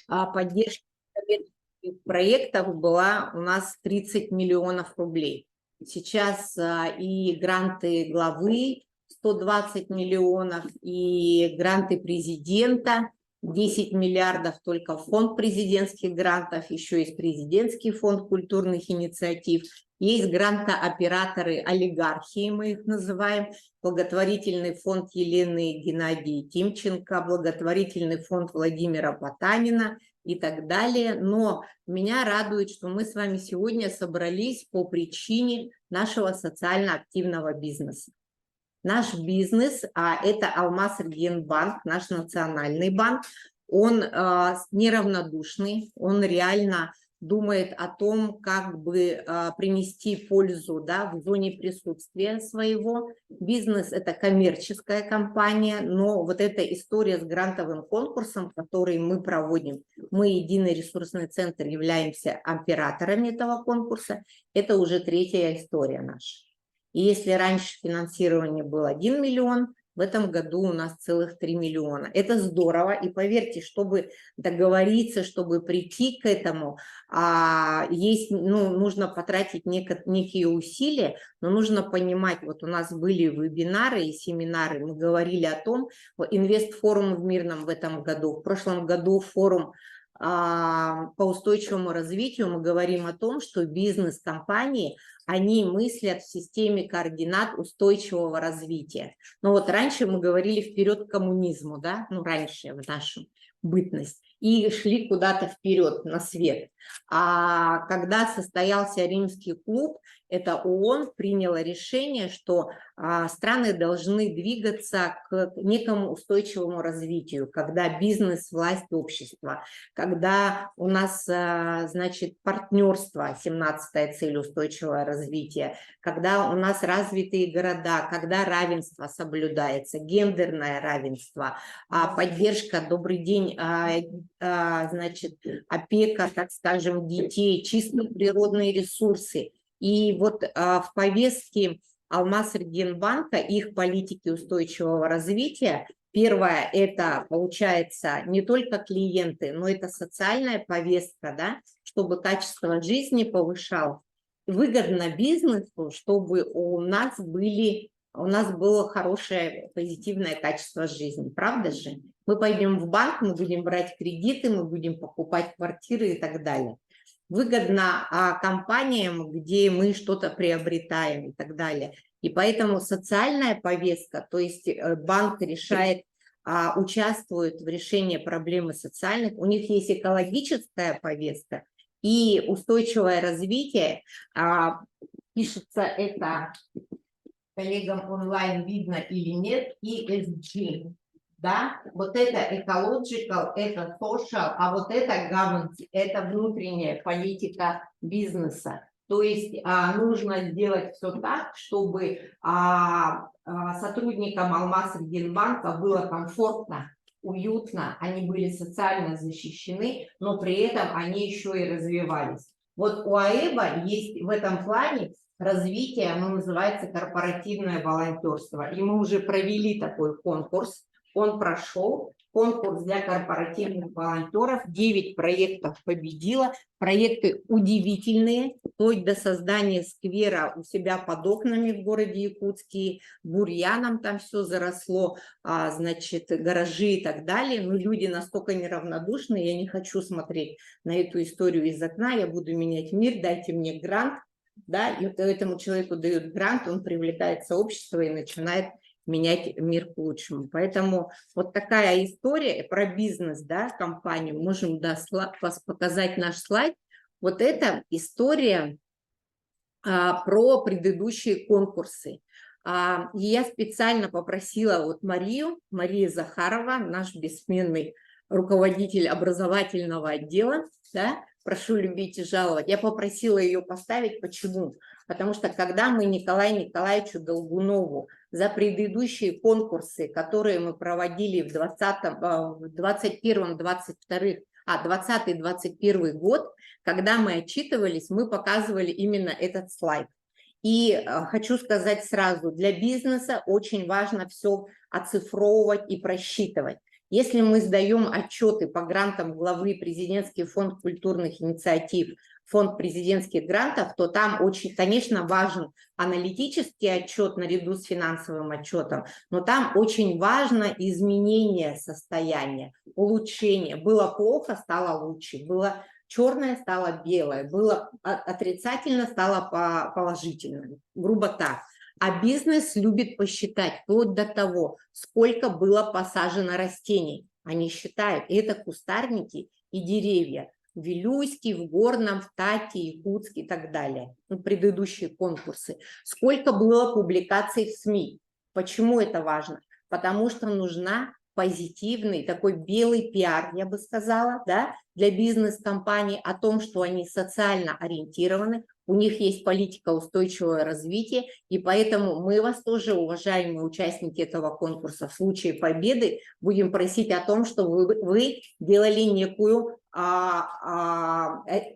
поддержки коммерческих проектов была у нас 30 миллионов рублей. Сейчас и гранты главы 120 миллионов, и гранты президента 10 миллиардов только фонд президентских грантов, еще есть президентский фонд культурных инициатив, есть грантооператоры олигархии, мы их называем, благотворительный фонд Елены Геннадии Тимченко, благотворительный фонд Владимира Потанина и так далее. Но меня радует, что мы с вами сегодня собрались по причине нашего социально активного бизнеса. Наш бизнес, это Алмаз-Регионбанк, наш национальный банк, он неравнодушный, он реально думает о том, как бы принести пользу, да, в зоне присутствия своего. Бизнес – это коммерческая компания, но вот эта история с грантовым конкурсом, который мы проводим, мы, Единый ресурсный центр, являемся операторами этого конкурса, это уже третья история наша. И если раньше финансирование было 1 миллион, в этом году у нас целых 3 миллиона. Это здорово. И поверьте, чтобы договориться, чтобы прийти к этому, нужно потратить некие усилия, но нужно понимать, вот у нас были вебинары и семинары, мы говорили о том, инвестфорум в Мирном в этом году, в прошлом году форум по устойчивому развитию, мы говорим о том, что бизнес-компании, они мыслят в системе координат устойчивого развития. Но вот раньше мы говорили вперед к коммунизму, да, раньше в нашу бытность, и шли куда-то вперед на свет. А когда состоялся Римский клуб, это ООН приняло решение, что страны должны двигаться к некому устойчивому развитию, когда бизнес, власть, общество, когда у нас, значит, партнерство, 17-я цель устойчивого развития, когда у нас развитые города, когда равенство соблюдается, гендерное равенство, поддержка, добрый день, значит, опека, так скажем, детей, чистые природные ресурсы. И вот в повестке Алмаз-Регионбанка, их политики устойчивого развития, первое, это, получается, не только клиенты, но это социальная повестка, да, чтобы качество жизни повышалось. Выгодно бизнесу, чтобы у нас было хорошее позитивное качество жизни, правда же? Мы пойдем в банк, мы будем брать кредиты, мы будем покупать квартиры и так далее. Выгодно компаниям, где мы что-то приобретаем и так далее. И поэтому социальная повестка, то есть банк решает, участвует в решении проблемы социальных, у них есть экологическая повестка и устойчивое развитие. Пишется это коллегам онлайн, видно или нет, ESG. Да, вот это ecological, это social, а вот это governance, это внутренняя политика бизнеса. То есть нужно сделать все так, чтобы сотрудникам Алмаз-Регионбанка было комфортно, уютно, они были социально защищены, но при этом они еще и развивались. Вот у АЭБа есть в этом плане развитие, оно называется корпоративное волонтерство. И мы уже провели такой конкурс. Он прошел, конкурс для корпоративных волонтеров, 9 проектов победило, проекты удивительные, вплоть до создания сквера у себя под окнами в городе Якутске, бурьяном там все заросло, значит, гаражи и так далее, но люди настолько неравнодушны, я не хочу смотреть на эту историю из окна, я буду менять мир, дайте мне грант, да, и вот этому человеку дают грант, он привлекает сообщество и начинает менять мир к лучшему. Поэтому вот такая история про бизнес, да, компанию. Можем показать наш слайд. Вот эта история про предыдущие конкурсы. И я специально попросила вот Марию Захарова, наш бессменный руководитель образовательного отдела, да, прошу любить и жаловать. Я попросила ее поставить. Почему? Потому что когда мы Николаю Николаевичу Долгунову за предыдущие конкурсы, которые мы проводили в 2020-2021 год, когда мы отчитывались, мы показывали именно этот слайд. И хочу сказать сразу, для бизнеса очень важно все оцифровывать и просчитывать. Если мы сдаем отчеты по грантам главы президентский фонд культурных инициатив, фонд президентских грантов, то там очень, конечно, важен аналитический отчет наряду с финансовым отчетом, но там очень важно изменение состояния, улучшение. Было плохо, стало лучше, было черное, стало белое, было отрицательно, стало положительным, грубо так. А бизнес любит посчитать вплоть до того, сколько было посажено растений. Они считают, и это кустарники и деревья. В Вилюйске, в Горном, в Тате, Якутске и так далее. Предыдущие конкурсы. Сколько было публикаций в СМИ. Почему это важно? Потому что нужна позитивный, такой белый пиар, я бы сказала, да, для бизнес-компаний о том, что они социально ориентированы, у них есть политика устойчивого развития, и поэтому мы вас тоже, уважаемые участники этого конкурса, в случае победы будем просить о том, чтобы вы делали некую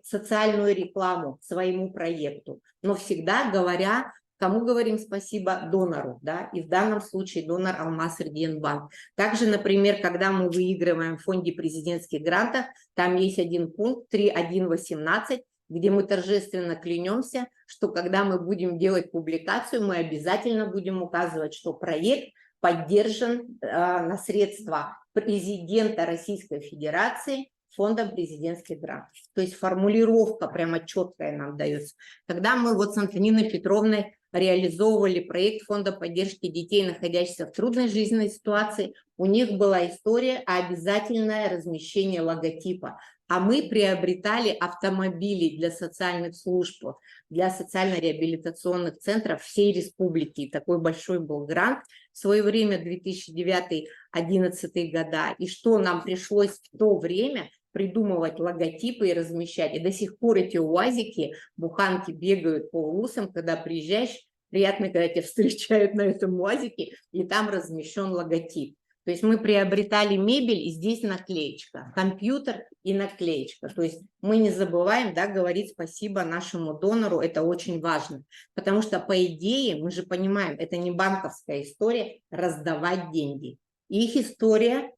социальную рекламу своему проекту, но всегда говоря, кому говорим спасибо? Донору, да, и в данном случае донор Алмаз-Эрдиенбанк. Также, например, когда мы выигрываем в фонде президентских грантов, там есть один пункт 3.1.18, где мы торжественно клянемся, что когда мы будем делать публикацию, мы обязательно будем указывать, что проект поддержан на средства президента Российской Федерации фондом президентских грантов. То есть формулировка прямо четкая нам дается. Когда мы вот с Антониной Петровной реализовывали проект фонда поддержки детей, находящихся в трудной жизненной ситуации, у них была история о обязательное размещение логотипа. А мы приобретали автомобили для социальных служб, для социально-реабилитационных центров всей республики. Такой большой был грант в свое время, 2009-2011 года. И что нам пришлось в то время придумывать логотипы и размещать. И до сих пор эти уазики, буханки бегают по улицам, когда приезжаешь, приятно, когда тебя встречают на этом уазике, и там размещен логотип. То есть мы приобретали мебель, и здесь наклеечка, компьютер и наклеечка. То есть мы не забываем, да, говорить спасибо нашему донору, это очень важно. Потому что, по идее, мы же понимаем, это не банковская история раздавать деньги. Их история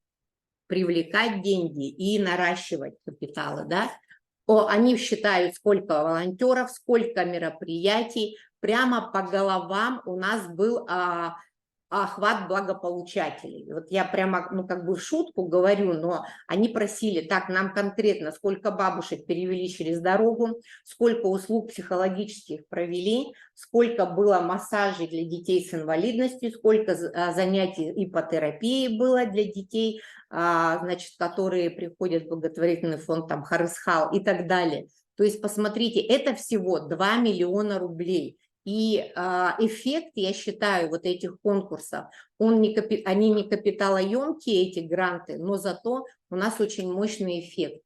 привлекать деньги и наращивать капиталы, да. Они считают, сколько волонтеров, сколько мероприятий. Прямо по головам у нас был охват благополучателей. Вот я прямо, ну, как бы в шутку говорю, но они просили, так, нам конкретно, сколько бабушек перевели через дорогу, сколько услуг психологических провели, сколько было массажей для детей с инвалидностью, сколько занятий ипотерапии было для детей, значит, которые приходят в благотворительный фонд, там, Харысхал и так далее. То есть, посмотрите, это всего 2 миллиона рублей. И эффект, я считаю, вот этих конкурсов, они не капиталоемкие, эти гранты, но зато у нас очень мощный эффект,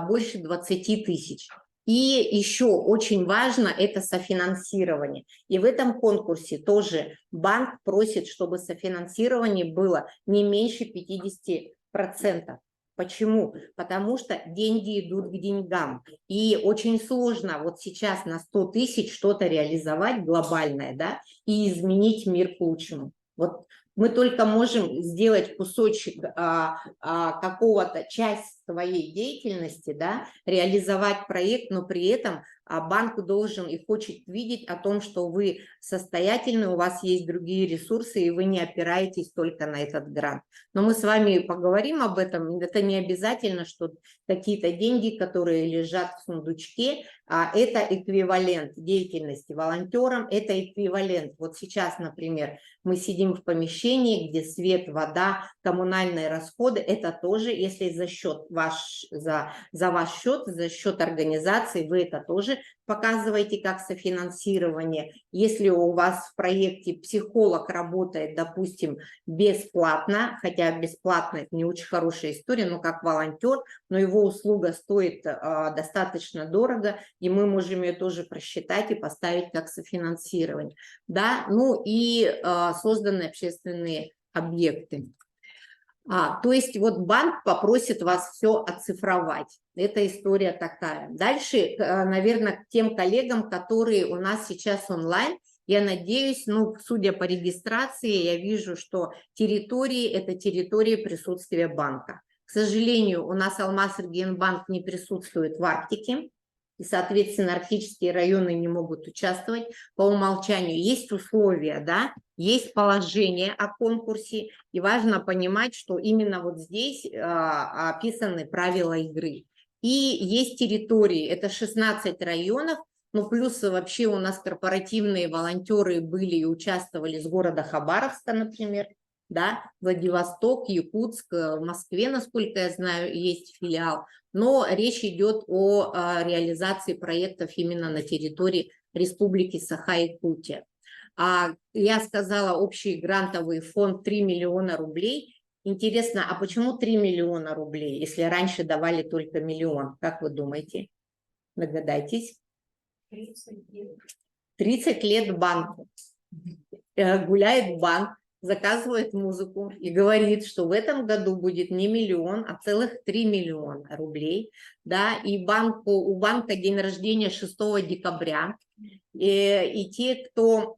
больше 20 тысяч. И еще очень важно это софинансирование. И в этом конкурсе тоже банк просит, чтобы софинансирование было не меньше 50%. Почему? Потому что деньги идут к деньгам. И очень сложно вот сейчас на 100 тысяч что-то реализовать глобальное, да, и изменить мир к лучшему. Вот мы только можем сделать кусочек какого-то, часть своей деятельности, да, реализовать проект, но при этом банк должен и хочет видеть о том, что вы состоятельны, у вас есть другие ресурсы, и вы не опираетесь только на этот грант. Но мы с вами поговорим об этом. Это не обязательно, что какие-то деньги, которые лежат в сундучке, это эквивалент деятельности волонтерам, это эквивалент. Вот сейчас, например, мы сидим в помещении, где свет, вода, коммунальные расходы, это тоже, если за счет за ваш счет, за счет организации, вы это тоже показываете как софинансирование. Если у вас в проекте психолог работает, допустим, бесплатно, хотя бесплатно это не очень хорошая история, но как волонтер, но его услуга стоит достаточно дорого, и мы можем ее тоже просчитать и поставить как софинансирование. Да? Ну и созданы общественные объекты. То есть вот банк попросит вас все оцифровать. Эта история такая. Дальше, наверное, к тем коллегам, которые у нас сейчас онлайн, Я надеюсь, ну, судя по регистрации, я вижу, что территории – это территории присутствия банка. К сожалению, у нас Алмаз-Регионбанк не присутствует в Арктике, и, соответственно, арктические районы не могут участвовать по умолчанию. Есть условия, да, есть положение о конкурсе, и важно понимать, что именно вот здесь описаны правила игры. И есть территории, это 16 районов, ну, плюс вообще у нас корпоративные волонтеры были и участвовали с города Хабаровска, например, да, Владивосток, Якутск, в Москве, насколько я знаю, есть филиал. Но речь идет о реализации проектов именно на территории Республики Саха-Якутия. Я сказала, общий грантовый фонд 3 миллиона рублей. Интересно, а почему 3 миллиона рублей, если раньше давали только миллион? Как вы думаете? Догадайтесь. 30 лет банку. Гуляет банк, заказывает музыку и говорит, что в этом году будет не миллион, а целых 3 миллиона рублей. Да? И у банка день рождения 6 декабря. И те, кто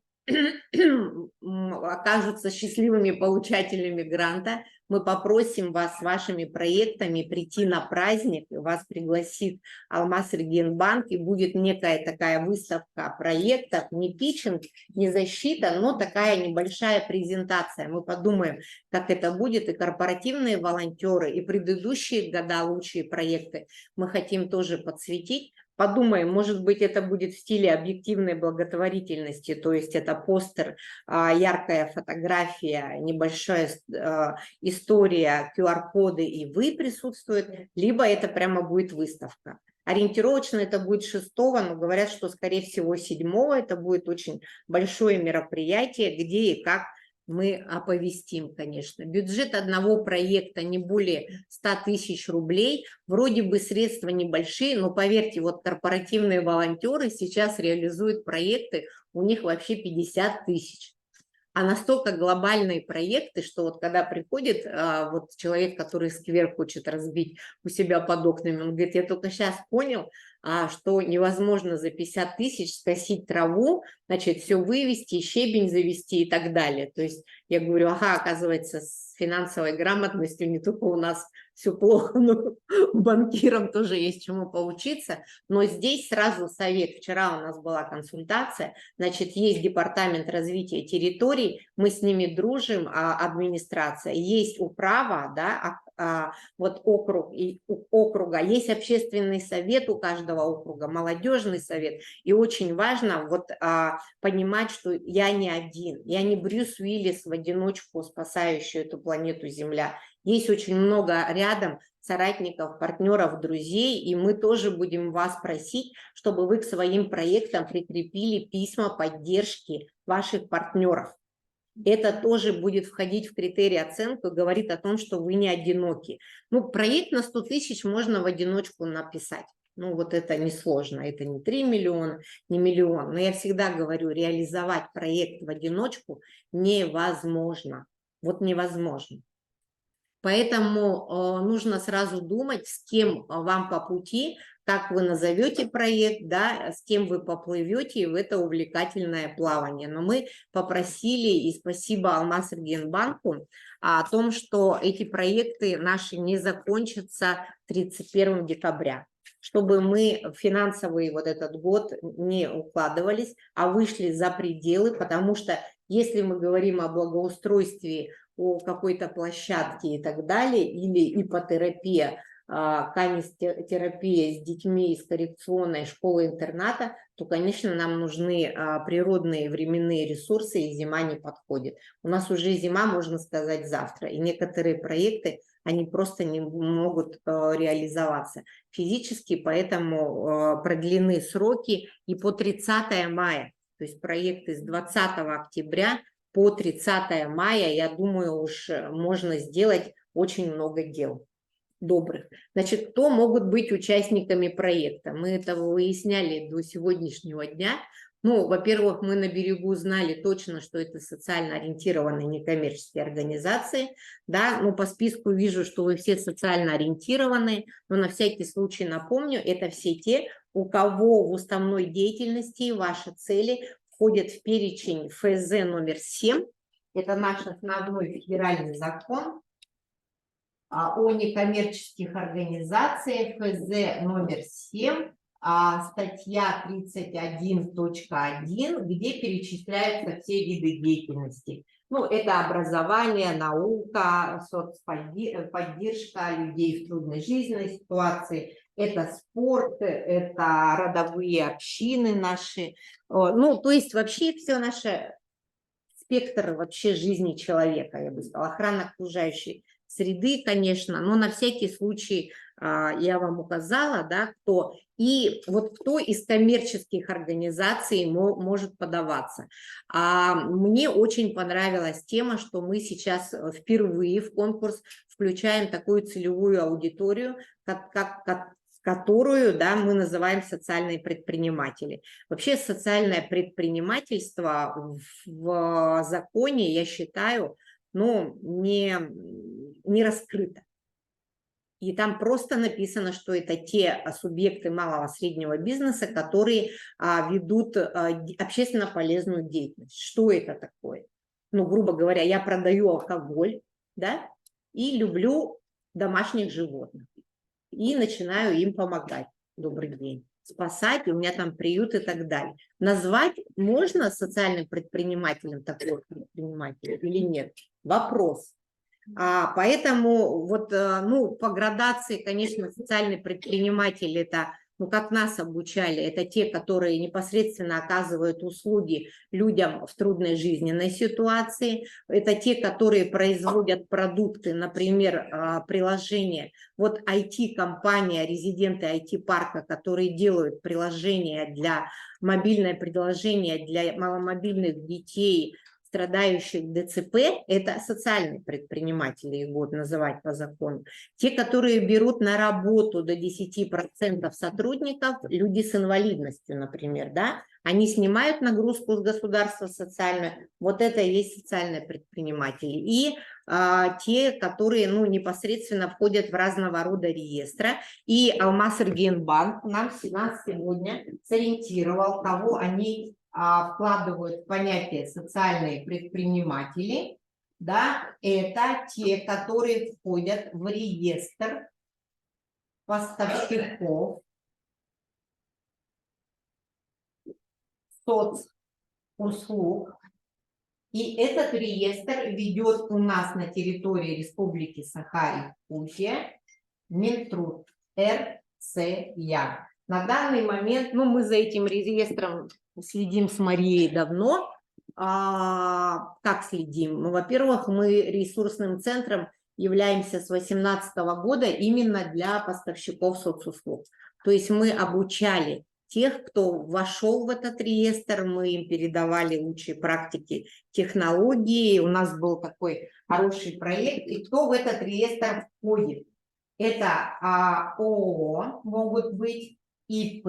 окажутся счастливыми получателями гранта, мы попросим вас с вашими проектами прийти на праздник, вас пригласит Алмаз-Регионбанк, и будет некая такая выставка проектов, не питчинг, не защита, но такая небольшая презентация. Мы подумаем, как это будет, и корпоративные волонтеры, и предыдущие года лучшие проекты мы хотим тоже подсветить. Подумаем, может быть, это будет в стиле объективной благотворительности, то есть это постер, яркая фотография, небольшая история, QR-коды, и вы присутствуете, либо это прямо будет выставка. Ориентировочно это будет 6-го, но говорят, что, скорее всего, 7-го это будет очень большое мероприятие, где и как мы оповестим, конечно. Бюджет одного проекта не более 100 тысяч рублей. Вроде бы средства небольшие, но поверьте, вот корпоративные волонтеры сейчас реализуют проекты, у них вообще 50 тысяч. А настолько глобальные проекты, что вот когда приходит вот человек, который сквер хочет разбить у себя под окнами, он говорит, я только сейчас понял, что невозможно за 50 тысяч скосить траву, значит, все вывести, щебень завести и так далее. То есть я говорю, ага, оказывается, с финансовой грамотностью не только у нас все плохо, но банкирам тоже есть чему поучиться. Но здесь сразу совет. Вчера у нас была консультация, значит, есть департамент развития территорий, мы с ними дружим, администрация, есть управа, да, вот округа, есть общественный совет у каждого округа, молодежный совет, и очень важно вот понимать, что я не один, я не Брюс Уиллис в одиночку, спасающий эту планету Земля. Есть очень много рядом соратников, партнеров, друзей, и мы тоже будем вас просить, чтобы вы к своим проектам прикрепили письма поддержки ваших партнеров. Это тоже будет входить в критерии оценки, говорит о том, что вы не одиноки. Ну, проект на 100 тысяч можно в одиночку написать. Ну, вот это несложно, это не 3 миллиона, не миллион. Но я всегда говорю, реализовать проект в одиночку невозможно. Вот невозможно. Поэтому нужно сразу думать, с кем вам по пути, как вы назовете проект, да, с кем вы поплывете в это увлекательное плавание. Но мы попросили, и спасибо Алмаз-Регионбанку, о том, что эти проекты наши не закончатся 31 декабря, чтобы мы финансовый вот этот год не укладывались, а вышли за пределы, потому что если мы говорим о благоустройстве, о какой-то площадке и так далее, или ипотерапия, канистерапия с детьми из коррекционной школы-интерната, то, конечно, нам нужны природные временные ресурсы, и зима не подходит. У нас уже зима, можно сказать, завтра, и некоторые проекты, они просто не могут реализоваться физически, поэтому продлены сроки и по 30 мая, то есть проекты с 20 октября по 30 мая, я думаю, уж можно сделать очень много дел добрых. Значит, кто могут быть участниками проекта? Мы это выясняли до сегодняшнего дня. Ну, во-первых, мы на берегу знали точно, что это социально ориентированные некоммерческие организации, да, но по списку вижу, что вы все социально ориентированные, но на всякий случай напомню, это все те, у кого в уставной деятельности ваши цели входит в перечень ФЗ номер 7. Это наш основной федеральный закон о некоммерческих организациях, ФЗ номер 7, статья 31.1, где перечисляются все виды деятельности. Ну, это образование, наука, соцподдержка людей в трудной жизненной ситуации, это спорт, это родовые общины наши. Ну, то есть вообще все наше спектр вообще жизни человека, я бы сказала, охрана окружающей среды, конечно, но на всякий случай я вам указала, да, кто. И вот кто из коммерческих организаций может подаваться. Мне очень понравилась тема, что мы сейчас впервые в конкурс включаем такую целевую аудиторию, которую, да, мы называем социальные предприниматели. Вообще социальное предпринимательство в законе, я считаю, ну, не раскрыто. И там просто написано, что это те субъекты малого среднего бизнеса, которые ведут общественно полезную деятельность. Что это такое? Ну, грубо говоря, я продаю алкоголь, да, и люблю домашних животных. И начинаю им помогать. Добрый день. Спасать, у меня там приют и так далее. Назвать можно социальным предпринимателем такого предпринимателя или нет? Вопрос. Поэтому вот, ну, по градации, конечно, социальный предприниматель – это, ну, как нас обучали, это те, которые непосредственно оказывают услуги людям в трудной жизненной ситуации, это те, которые производят продукты, например, приложения. Вот IT-компания, резиденты IT-парка, которые делают приложения мобильное приложение для маломобильных детей, страдающих ДЦП, это социальные предприниматели, их будут называть по закону. Те, которые берут на работу до 10% сотрудников, люди с инвалидностью, например, да, они снимают нагрузку с государства социальную, вот это и есть социальные предприниматели. И те, которые, ну, непосредственно входят в разного рода реестры. И Алмаз-Эргенбанк нам сегодня сориентировал, кого они вкладывают в понятие социальные предприниматели, да, это те, которые входят в реестр поставщиков соцуслуг. И этот реестр ведет у нас на территории Республики Саха-Якутия Минтруд РЦЯ. На данный момент, ну, мы за этим реестром следим с Марией давно. Как следим? Ну, во-первых, мы ресурсным центром являемся с 2018 года именно для поставщиков соцуслуг. То есть мы обучали тех, кто вошел в этот реестр, мы им передавали лучшие практики, технологии. У нас был такой хороший проект. И кто в этот реестр входит? Это ООО могут быть, ИП,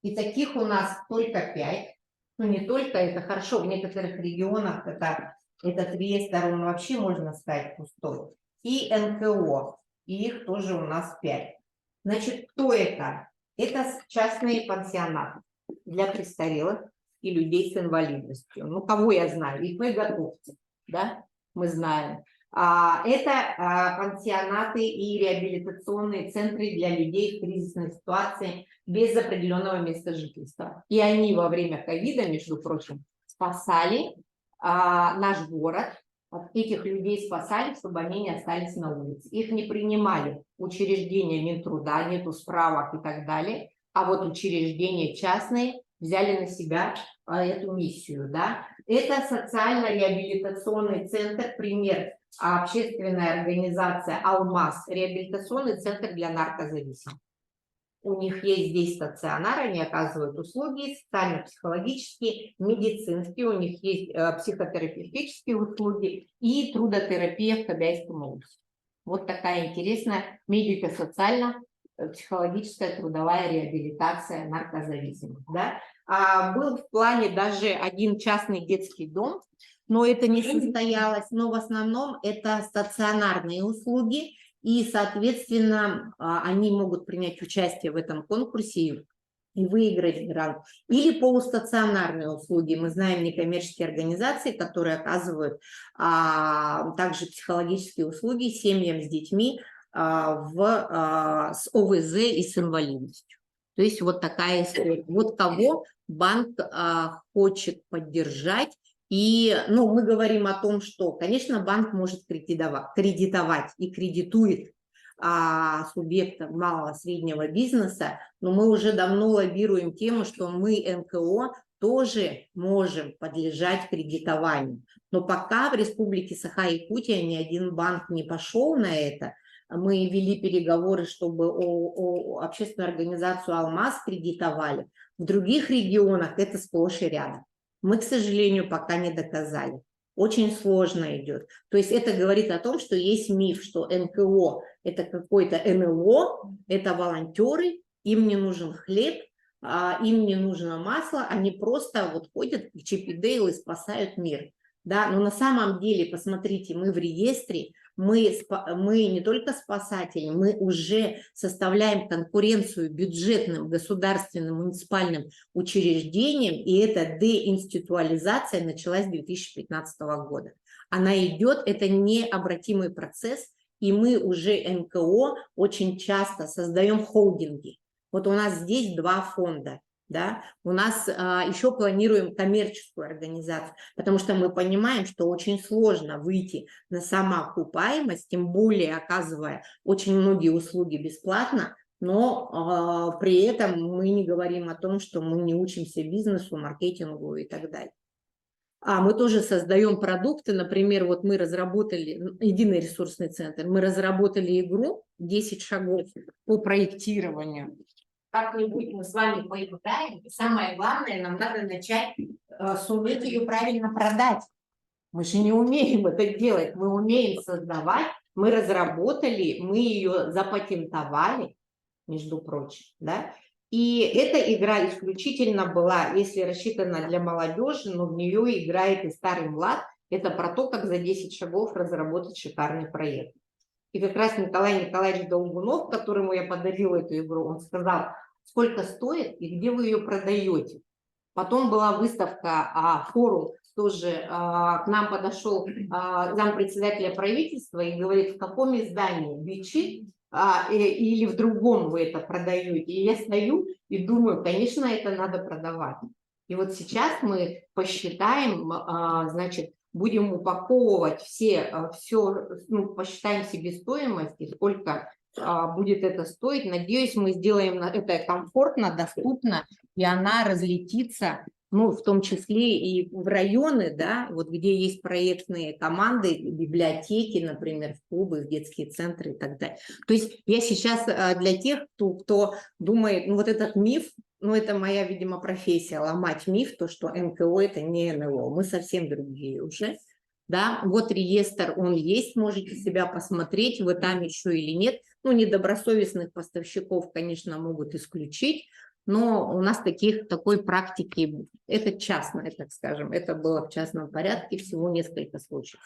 и таких у нас только 5. Ну, не только, это хорошо, в некоторых регионах этот реестр, он вообще, можно сказать, пустой. И НКО, и их тоже у нас 5. Значит, кто это? Это частные пансионаты для престарелых и людей с инвалидностью. Ну, кого я знаю? ИП «Готовцы», да, мы знаем. Это пансионаты и реабилитационные центры для людей в кризисной ситуации без определенного места жительства. И они во время ковида, между прочим, спасали наш город. Этих людей спасали, чтобы они не остались на улице. Их не принимали учреждения Минтруда, нету справок и так далее. А вот учреждения частные взяли на себя эту миссию. Да? Это социально-реабилитационный центр, пример. Общественная организация «Алмаз», реабилитационный центр для наркозависимых. У них есть здесь стационар, они оказывают услуги социально-психологические, медицинские, у них есть психотерапевтические услуги и трудотерапия в Кобяйском области. Вот такая интересная медико-социально-психологическая трудовая реабилитация наркозависимых. Да? Был в плане даже один частный детский дом, но это не состоялось, но в основном это стационарные услуги, и, соответственно, они могут принять участие в этом конкурсе и выиграть грант. Или полустационарные услуги. Мы знаем некоммерческие организации, которые оказывают также психологические услуги семьям с детьми с ОВЗ и с инвалидностью. То есть вот такая история. Вот кого банк хочет поддержать. И мы говорим о том, что, конечно, банк может кредитовать и кредитует субъектов малого среднего бизнеса, но мы уже давно лоббируем тему, что мы, НКО, тоже можем подлежать кредитованию. Но пока в Республике Саха-Якутия ни один банк не пошел на это. Мы вели переговоры, чтобы общественную организацию «Алмаз» кредитовали. В других регионах это сплошь и рядом. Мы, к сожалению, пока не доказали. Очень сложно идет. То есть это говорит о том, что есть миф, что НКО – это какой-то НЛО, это волонтеры, им не нужен хлеб, им не нужно масло, они просто вот ходят в Чип и Дейл и спасают мир. Да? Но на самом деле, посмотрите, мы в реестре, мы не только спасатели, мы уже составляем конкуренцию бюджетным, государственным, муниципальным учреждениям, и эта деинституализация началась с 2015 года. Она идет, это необратимый процесс, и мы уже НКО очень часто создаем холдинги. Вот у нас здесь 2 фонда. Да? У нас еще планируем коммерческую организацию, потому что мы понимаем, что очень сложно выйти на самоокупаемость, тем более оказывая очень многие услуги бесплатно, но при этом мы не говорим о том, что мы не учимся бизнесу, маркетингу и так далее. Мы тоже создаем продукты, например, вот мы разработали, единый ресурсный центр, мы разработали игру 10 шагов по проектированию. Как-нибудь мы с вами поиграем, и самое главное, нам надо начать суметь ее правильно продать. Мы же не умеем это делать, мы умеем создавать, мы разработали, мы ее запатентовали, между прочим, да. И эта игра исключительно была, если рассчитана для молодежи, но в нее играет и старый млад, это про то, как за 10 шагов разработать шикарный проект. И как раз Николай Николаевич Долгунов, которому я подарила эту игру, он сказал, сколько стоит и где вы ее продаете. Потом была выставка, форум, тоже к нам подошел зампредседателя правительства и говорит, в каком издании, Бичи или в другом вы это продаете. И я стою и думаю, конечно, это надо продавать. И вот сейчас мы посчитаем, значит, будем упаковывать все, посчитаем себестоимость и сколько будет это стоить. Надеюсь, мы сделаем это комфортно, доступно, и она разлетится, в том числе и в районы, да, вот где есть проектные команды, библиотеки, например, в клубы, в детские центры и так далее. То есть я сейчас для тех, кто думает, вот этот миф, это моя, видимо, профессия, ломать миф, то, что НКО – это не НЛО, мы совсем другие уже. Да, вот реестр, он есть, можете себя посмотреть, вы там еще или нет. Недобросовестных поставщиков, конечно, могут исключить, но у нас такой практики, это частное, так скажем, это было в частном порядке, всего несколько случаев.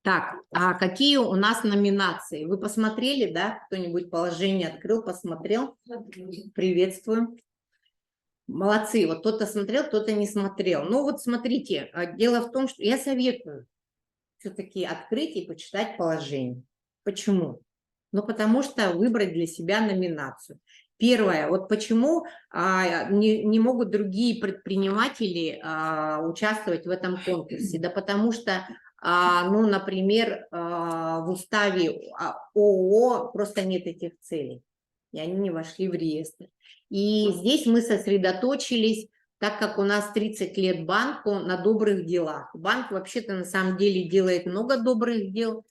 Так, а какие у нас номинации? Вы посмотрели, да? Кто-нибудь положение открыл, посмотрел? Приветствую. Молодцы, вот кто-то смотрел, кто-то не смотрел. Вот смотрите, дело в том, что я советую все-таки открыть и почитать положение. Почему? Потому что выбрать для себя номинацию. Первое, вот почему не могут другие предприниматели участвовать в этом конкурсе? Да потому что, например, в уставе ООО просто нет этих целей, и они не вошли в реестр. И здесь мы сосредоточились, так как у нас 30 лет банку, на добрых делах. Банк вообще-то на самом деле делает много добрых дел,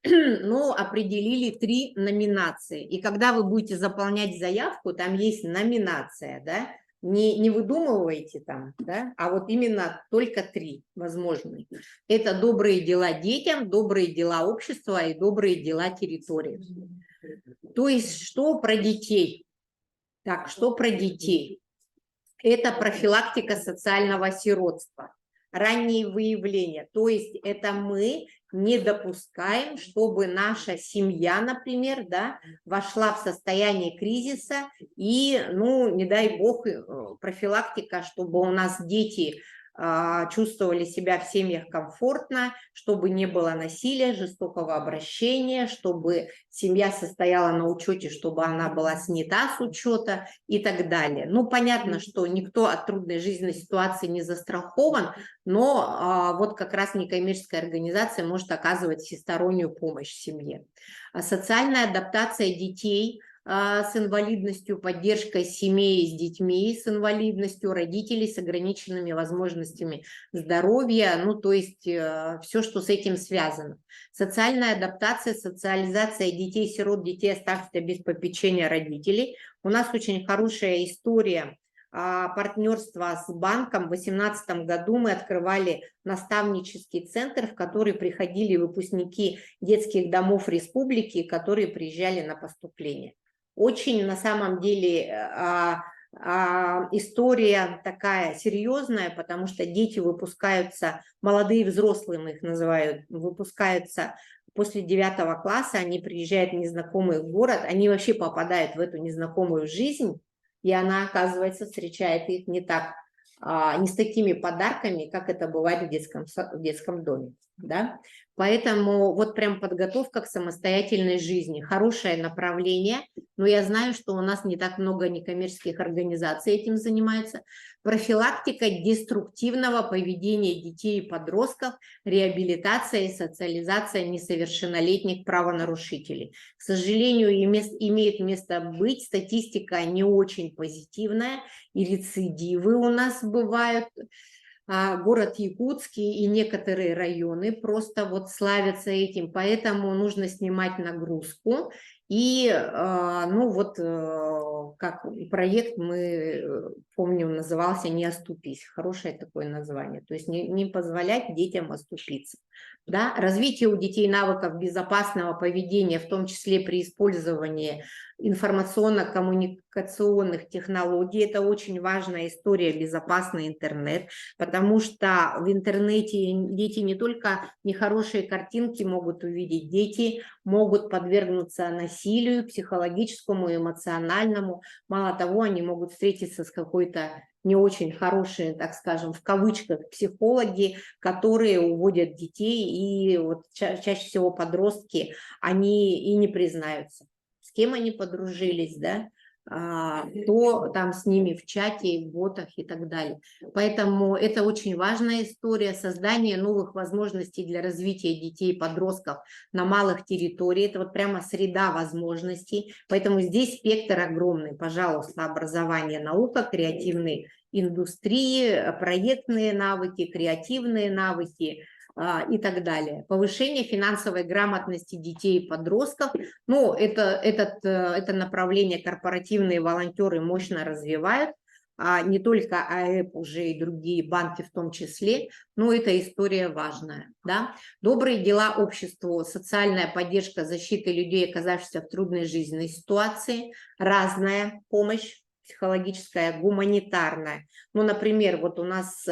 но определили 3 номинации. И когда вы будете заполнять заявку, там есть номинация, да, не выдумывайте там, да, а вот именно только 3 возможные. Это добрые дела детям, добрые дела общества и добрые дела территории. То есть что про детей? Так, что про детей? Это профилактика социального сиротства, ранние выявления. То есть это мы не допускаем, чтобы наша семья, например, да, вошла в состояние кризиса и, ну, не дай бог, профилактика, чтобы у нас дети чувствовали себя в семьях комфортно, чтобы не было насилия, жестокого обращения, чтобы семья состояла на учете, чтобы она была снята с учета и так далее. Ну, понятно, что никто от трудной жизненной ситуации не застрахован, но вот как раз некоммерческая организация может оказывать всестороннюю помощь семье. Социальная адаптация детей с инвалидностью, поддержка семей с детьми с инвалидностью, родителей с ограниченными возможностями здоровья, ну, то есть все, что с этим связано. Социальная адаптация, социализация детей-сирот, детей, оставшихся без попечения родителей. У нас очень хорошая история партнерства с банком. В 2018 году мы открывали наставнический центр, в который приходили выпускники детских домов республики, которые приезжали на поступление. Очень на самом деле история такая серьезная, потому что дети выпускаются, молодые взрослые мы их называют, выпускаются после 9 класса, они приезжают в незнакомый город, они вообще попадают в эту незнакомую жизнь, и она, оказывается, встречает их не с такими подарками, как это бывает в детском доме, да? Поэтому вот прям подготовка к самостоятельной жизни, хорошее направление, но я знаю, что у нас не так много некоммерческих организаций этим занимаются. Профилактика деструктивного поведения детей и подростков, реабилитация и социализация несовершеннолетних правонарушителей. К сожалению, имеет место быть, статистика не очень позитивная, и рецидивы у нас бывают. Город Якутский и некоторые районы просто вот славятся этим, поэтому нужно снимать нагрузку. И, ну вот, как проект мы, помню, назывался «Не оступись». Хорошее такое название. То есть не позволять детям оступиться. Да? Развитие у детей навыков безопасного поведения, в том числе при использовании информационно-коммуникационных технологий. Это очень важная история, безопасный интернет, потому что в интернете дети не только нехорошие картинки могут увидеть, дети могут подвергнуться насилию, психологическому, эмоциональному. Мало того, они могут встретиться с какой-то не очень хорошие, так скажем, в кавычках, психологи, которые уводят детей, и вот чаще всего подростки, они и не признаются, с кем они подружились, да, кто там с ними в чате, в ботах и так далее. Поэтому это очень важная история, создание новых возможностей для развития детей и подростков на малых территориях. Это вот прямо среда возможностей. Поэтому здесь спектр огромный. Пожалуйста, образование, наука, креативные индустрии, проектные навыки, креативные навыки и так далее. Повышение финансовой грамотности детей и подростков. Ну, это направление корпоративные волонтеры мощно развивают. Не только АЭП, уже и другие банки в том числе, но эта история важная. Да? Добрые дела обществу, социальная поддержка, защита людей, оказавшихся в трудной жизненной ситуации, разная помощь, психологическая, гуманитарная. Ну, например, вот у нас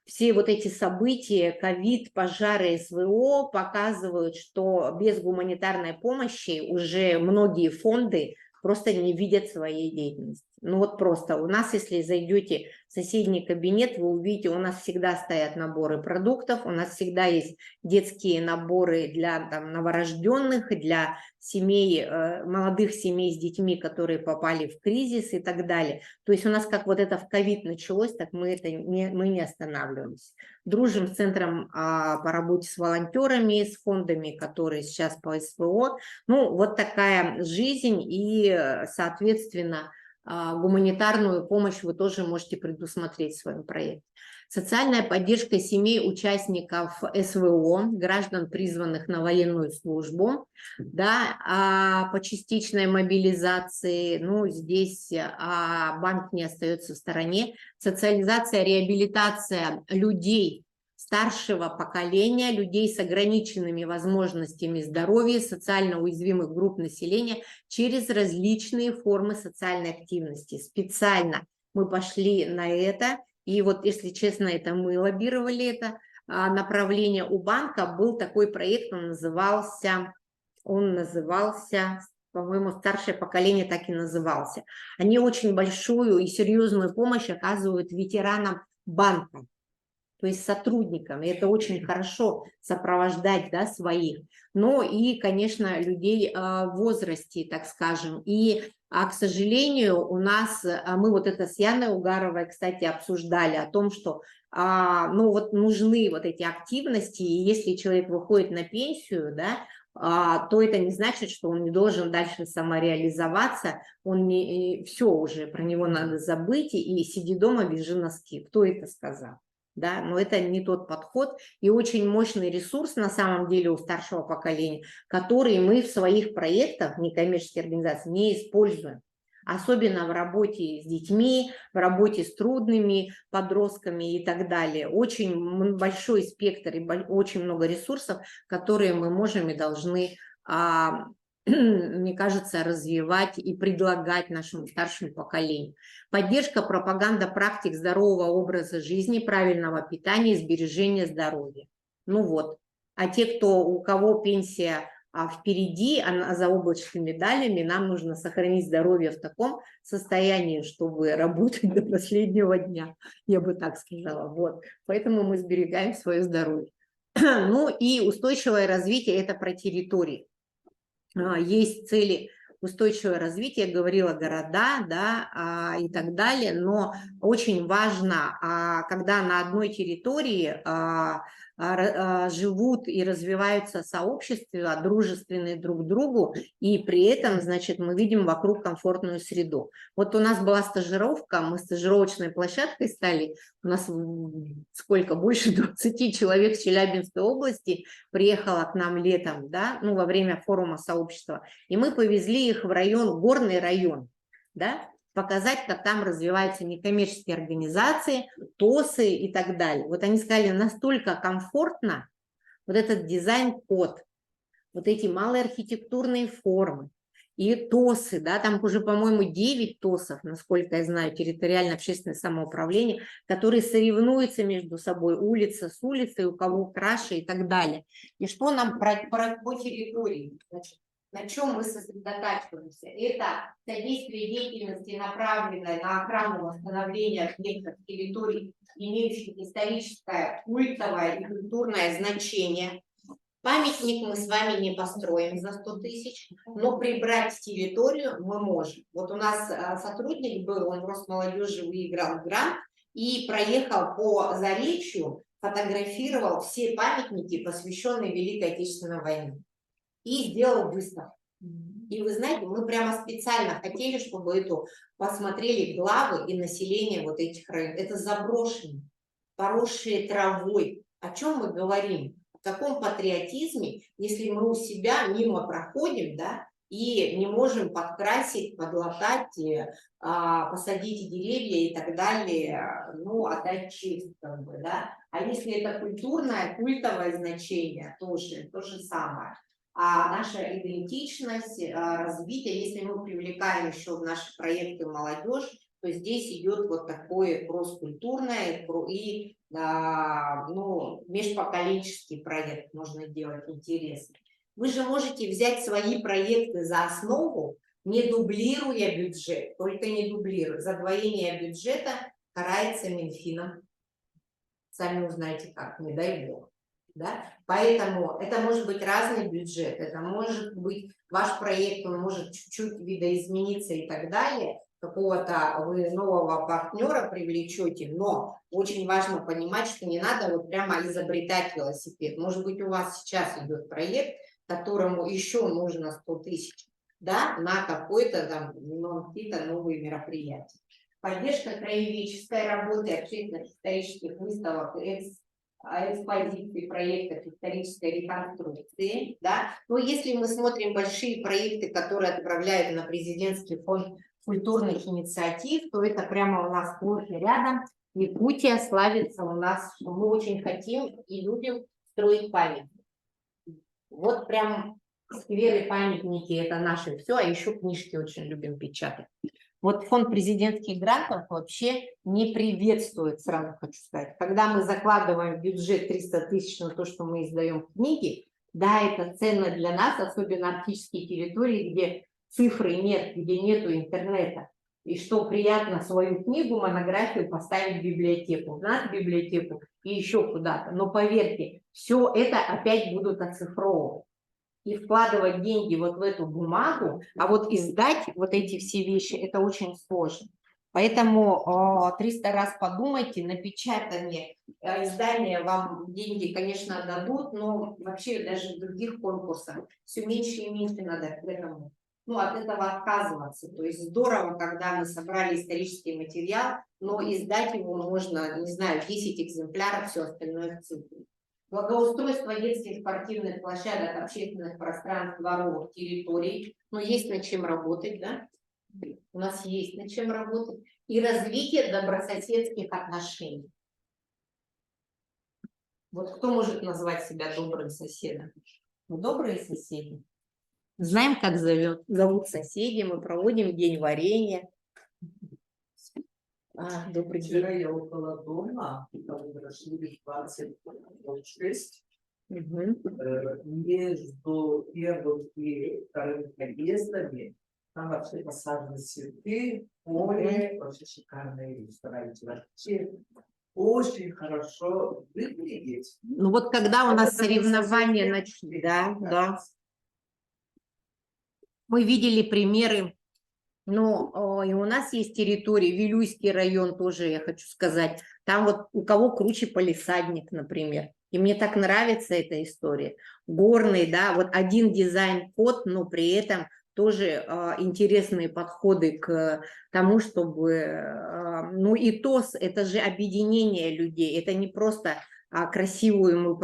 все вот эти события, ковид, пожары, СВО показывают, что без гуманитарной помощи уже многие фонды просто не видят своей деятельности. Ну вот просто у нас, если зайдете в соседний кабинет, вы увидите, у нас всегда стоят наборы продуктов, у нас всегда есть детские наборы для там, новорожденных, для семей, молодых семей с детьми, которые попали в кризис и так далее. То есть у нас как вот это в ковид началось, так мы не останавливаемся. Дружим с центром по работе с волонтерами, с фондами, которые сейчас по СВО. Ну вот такая жизнь, и, соответственно, гуманитарную помощь вы тоже можете предусмотреть в своем проекте. Социальная поддержка семей участников СВО, граждан, призванных на военную службу, да, по частичной мобилизации, ну, здесь банк не остается в стороне. Социализация, реабилитация людей старшего поколения, людей с ограниченными возможностями здоровья, социально уязвимых групп населения через различные формы социальной активности. Специально мы пошли на это, и вот, если честно, это мы лоббировали это, направление у банка был такой проект, он назывался, по-моему, старшее поколение так и назывался. Они очень большую и серьезную помощь оказывают ветеранам банка, то есть сотрудникам. И это очень хорошо сопровождать, да, своих. Но и, конечно, людей в возрасте, так скажем. К сожалению, у нас, мы вот это с Яной Угаровой, кстати, обсуждали о том, что ну, вот нужны вот эти активности, и если человек выходит на пенсию, да, то это не значит, что он не должен дальше самореализоваться, он не, все уже, про него надо забыть и сиди дома, вяжи носки. Кто это сказал? Да, но это не тот подход, и очень мощный ресурс на самом деле у старшего поколения, который мы в своих проектах некоммерческих организаций не используем. Особенно в работе с детьми, в работе с трудными подростками и так далее. Очень большой спектр и очень много ресурсов, которые мы можем и должны, мне кажется, развивать и предлагать нашему старшему поколению. Поддержка, пропаганда практик здорового образа жизни, правильного питания и сбережения здоровья. Ну вот. А те, у кого пенсия впереди, за облачными медалями, нам нужно сохранить здоровье в таком состоянии, чтобы работать до последнего дня, я бы так сказала. Вот. Поэтому мы сберегаем свое здоровье. Ну и устойчивое развитие – это про территории. Есть цели устойчивого развития, говорила города, да, и так далее, но очень важно, когда на одной территории живут и развиваются сообщества, дружественные друг к другу, и при этом, значит, мы видим вокруг комфортную среду. Вот у нас была стажировка, мы стажировочной площадкой стали, у нас сколько, больше 20 человек с Челябинской области приехало к нам летом, да, ну, во время форума сообщества, и мы повезли их в район, горный район, да, показать, как там развиваются некоммерческие организации, ТОСы и так далее. Вот они сказали, настолько комфортно, вот этот дизайн-код, вот эти малые архитектурные формы и ТОСы, да, там уже, по-моему, 9 ТОСов, насколько я знаю, территориально-общественное самоуправление, которые соревнуются между собой, улица с улицей, у кого краше и так далее. И что нам по территории? Значит, на чем мы сосредотачиваемся? Это содействие деятельности, направленной на охрану восстановления объектов территорий, имеющих историческое, культовое и культурное значение. Памятник мы с вами не построим за 100 тысяч, но прибрать территорию мы можем. Вот у нас сотрудник был, он в Росмолодежи выиграл грант и проехал по Заречью, фотографировал все памятники, посвященные Великой Отечественной войне, и сделал выставку. И вы знаете, мы прямо специально хотели, чтобы эту посмотрели главы и население вот этих районов. Это заброшенные, поросшие травой. О чем мы говорим? О каком патриотизме, если мы у себя мимо проходим, да, и не можем подкрасить, подлатать, посадить деревья и так далее, ну, отдать честь, как бы, да. А если это культурное, культовое значение, тоже то же самое. А наша идентичность, развитие, если мы привлекаем еще в наши проекты молодежь, то здесь идет вот такое кросс-культурное и ну, межпоколенческий проект можно делать интересный. Вы же можете взять свои проекты за основу, не дублируя бюджет, только не дублируя. Задвоение бюджета карается Минфином. Сами узнаете как, не дай бог. Да? Поэтому это может быть разный бюджет, это может быть ваш проект, он может чуть-чуть видоизмениться и так далее, какого-то вы нового партнера привлечете, но очень важно понимать, что не надо вот прямо изобретать велосипед. Может быть, у вас сейчас идет проект, которому еще нужно 100 тысяч, да, на какой-то там, какие-то новые мероприятия. Поддержка краеведческой работы, общественных исторических выставок, экспозиции проектов исторической реконструкции, да, но если мы смотрим большие проекты, которые отправляют на президентский фонд культурных инициатив, то это прямо у нас сплошь и рядом. Якутия славится у нас, что мы очень хотим и любим строить памятники. Вот прям скверы, памятники, это наше все, а еще книжки очень любим печатать. Вот фонд президентских грантов вообще не приветствует, сразу хочу сказать. Когда мы закладываем в бюджет 300 тысяч на то, что мы издаем книги, да, это ценно для нас, особенно арктические территории, где цифры нет, где нету интернета. И что приятно, свою книгу, монографию поставить в библиотеку, в нашу библиотеку и еще куда-то. Но поверьте, все это опять будут оцифровывать. И вкладывать деньги вот в эту бумагу, а вот издать вот эти все вещи, это очень сложно. Поэтому 300 раз подумайте, напечатание, издание вам деньги, конечно, дадут, но вообще даже в других конкурсах все меньше и меньше надо к этому, ну, от этого отказываться. То есть здорово, когда мы собрали исторический материал, но издать его можно, не знаю, 10 экземпляров, все остальное в цифре. Благоустройство детских спортивных площадок, общественных пространств, дворовых территорий. Но есть над чем работать, да? У нас есть над чем работать. И развитие добрососедских отношений. Вот кто может назвать себя добрым соседом? Мы добрые соседи. Знаем, как зовут соседи. Мы проводим день варенья. Добрый день. Вчера я около дома, там прошли 26, между первым и вторым подъездами, там вообще посажены цветы, море, вообще шикарные рестораны. Очень хорошо выглядеть. Ну вот когда у нас соревнования начали, да. Мы видели примеры. Ну, и у нас есть территории, Вилюйский район тоже, я хочу сказать. Там вот у кого круче палисадник, например. И мне так нравится эта история. Горный, да, вот один дизайн-код, но при этом тоже интересные подходы к тому, чтобы... ну и ТОС, это же объединение людей, это не просто... красивую,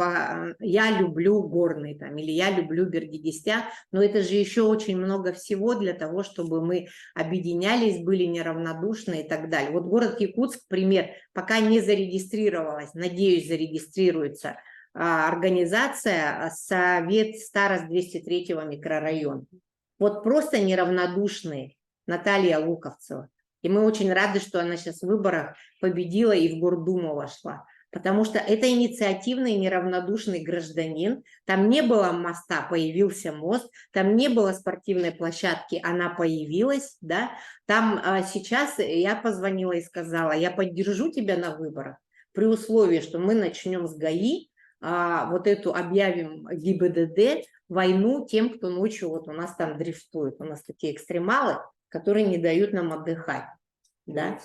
я люблю горный там, или я люблю Бердигистя, но это же еще очень много всего для того, чтобы мы объединялись, были неравнодушны и так далее. Вот город Якутск, пример, пока не зарегистрировалась, надеюсь, зарегистрируется организация Совет старост 203-го микрорайона. Вот просто неравнодушные Наталья Луковцева. И мы очень рады, что она сейчас в выборах победила и в Гордуму вошла. Потому что это инициативный, неравнодушный гражданин. Там не было моста, появился мост. Там не было спортивной площадки, она появилась. Да? Там сейчас я позвонила и сказала, я поддержу тебя на выборах при условии, что мы начнем с ГАИ, вот эту объявим ГИБДД, войну тем, кто ночью вот у нас там дрифтует. У нас такие экстремалы, которые не дают нам отдыхать. Да?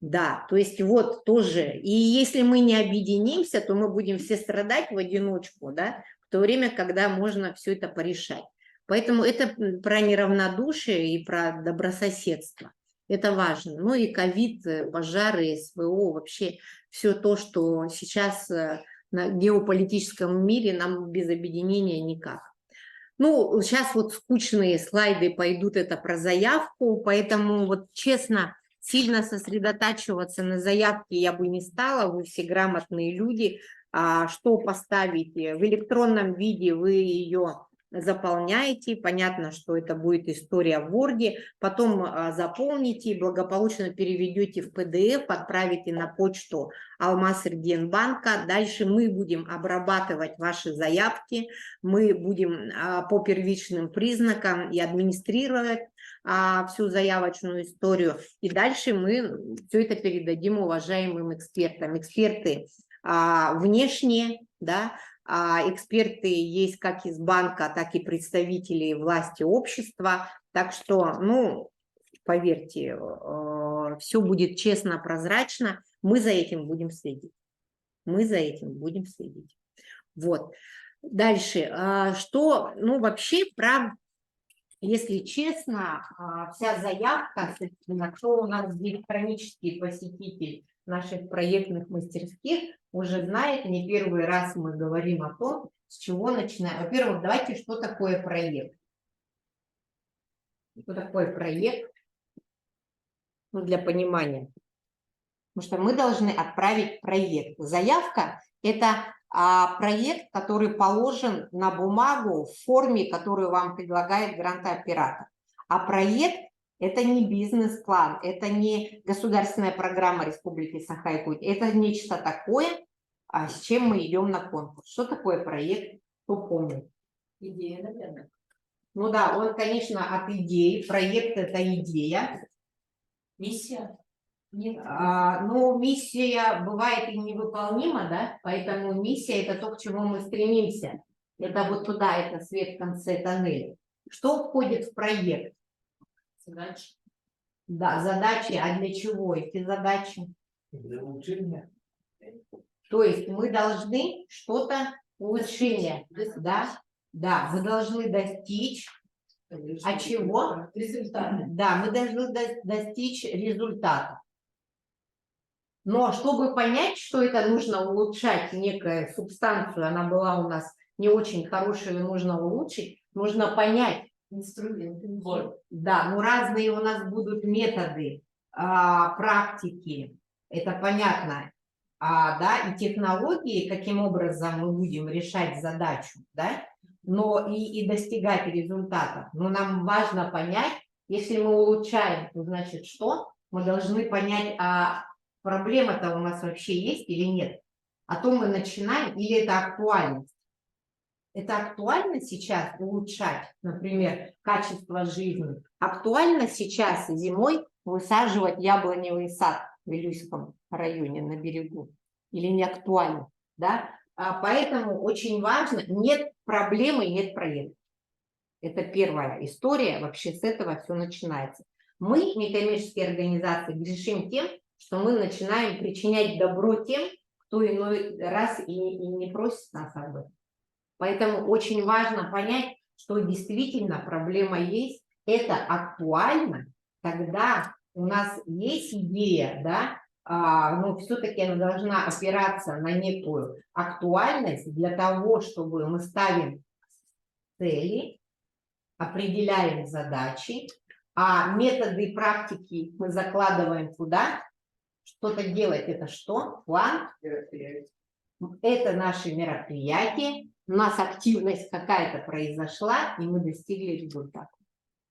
Да, то есть вот тоже, и если мы не объединимся, то мы будем все страдать в одиночку, да, в то время, когда можно все это порешать. Поэтому это про неравнодушие и про добрососедство. Это важно. Ну и ковид, пожары, СВО, вообще все то, что сейчас на геополитическом мире нам без объединения никак. Ну, сейчас вот скучные слайды пойдут, это про заявку, поэтому вот честно... Сильно сосредотачиваться на заявке я бы не стала, вы все грамотные люди. Что поставить? В электронном виде вы ее заполняете, понятно, что это будет история в Word, потом заполните, благополучно переведете в PDF, отправите на почту Алмаз-Эрденбанка. Дальше мы будем обрабатывать ваши заявки, мы будем по первичным признакам и администрировать всю заявочную историю. И дальше мы все это передадим уважаемым экспертам. Эксперты внешние, да, эксперты есть как из банка, так и представители власти общества. Так что, ну, поверьте, все будет честно, прозрачно. Мы за этим будем следить. Мы за этим будем следить. Вот. Дальше. Что, ну, вообще, если честно, вся заявка, кто у нас здесь хронический посетитель наших проектных мастерских, уже знает, не первый раз мы говорим о том, с чего начинаем. Во-первых, давайте, что такое проект? Что такое проект? Ну, для понимания. Потому что мы должны отправить проект. Заявка – это проект, который положен на бумагу в форме, которую вам предлагает грантооператор. А проект – Это не бизнес-план, это не государственная программа Республики Саха-Якутия. Это нечто такое, с чем мы идем на конкурс. Что такое проект? Кто помнит? Идея, наверное. Ну да, он, конечно, от идеи. Проект – это идея. Миссия? Нет. Ну, миссия бывает и невыполнима, да? Поэтому миссия – это то, к чему мы стремимся. Это вот туда, это свет в конце тоннеля. Что входит в проект? Задача. Да, задачи. А для чего эти задачи? Для улучшения. То есть мы должны что-то улучшение, да? Да, мы должны достичь. А чего? Результаты. Да, мы должны достичь результата. Но чтобы понять, что это нужно улучшать, некую субстанцию, она была у нас не очень хорошая, ее нужно улучшить, нужно понять. Инструменты. Да, ну разные у нас будут методы, практики, это понятно, да, и технологии, каким образом мы будем решать задачу, да, но и достигать результатов. Но нам важно понять, если мы улучшаем, то значит что? Мы должны понять, проблема-то у нас вообще есть или нет. А то мы начинаем, или это актуальность. Это актуально сейчас улучшать, например, качество жизни? Актуально сейчас зимой высаживать яблоневый сад в Вилюйском районе на берегу? Или не актуально? Да? Поэтому очень важно, нет проблемы, нет проекта. Это первая история, вообще с этого все начинается. Мы, некоммерческие организации, грешим тем, что мы начинаем причинять добро тем, кто иной раз и не просит нас об этом. Поэтому очень важно понять, что действительно проблема есть, это актуально, когда у нас есть идея, да, но все-таки она должна опираться на некую актуальность для того, чтобы мы ставим цели, определяем задачи, а методы и практики мы закладываем куда? Что-то делать, это что? План? Это наши мероприятия, у нас активность какая-то произошла, и мы достигли результата.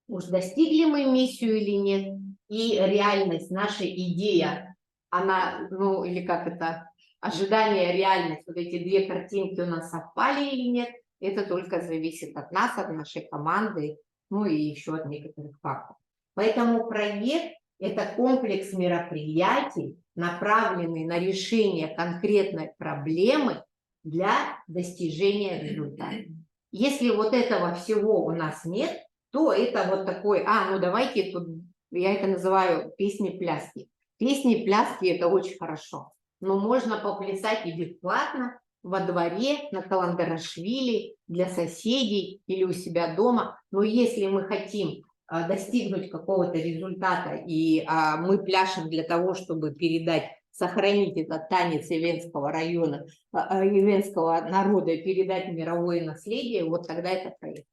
Уж достигли мы миссию или нет, и реальность, наша идея, она, ну или как это, ожидание, реальность, вот эти две картинки у нас совпали или нет, это только зависит от нас, от нашей команды, ну и еще от некоторых факторов. Поэтому проект – это комплекс мероприятий, направленный на решение конкретной проблемы для достижения результата. Если вот этого всего у нас нет, то это вот такой, ну давайте тут, я это называю песни-пляски. Песни-пляски – это очень хорошо, но можно поплясать и бесплатно во дворе, на Каландарашвили, для соседей или у себя дома. Но если мы хотим достигнуть какого-то результата, и мы пляшем для того, чтобы передать, сохранить этот танец Ивенского района, ивенского народа и передать мировое наследие, вот тогда это проект.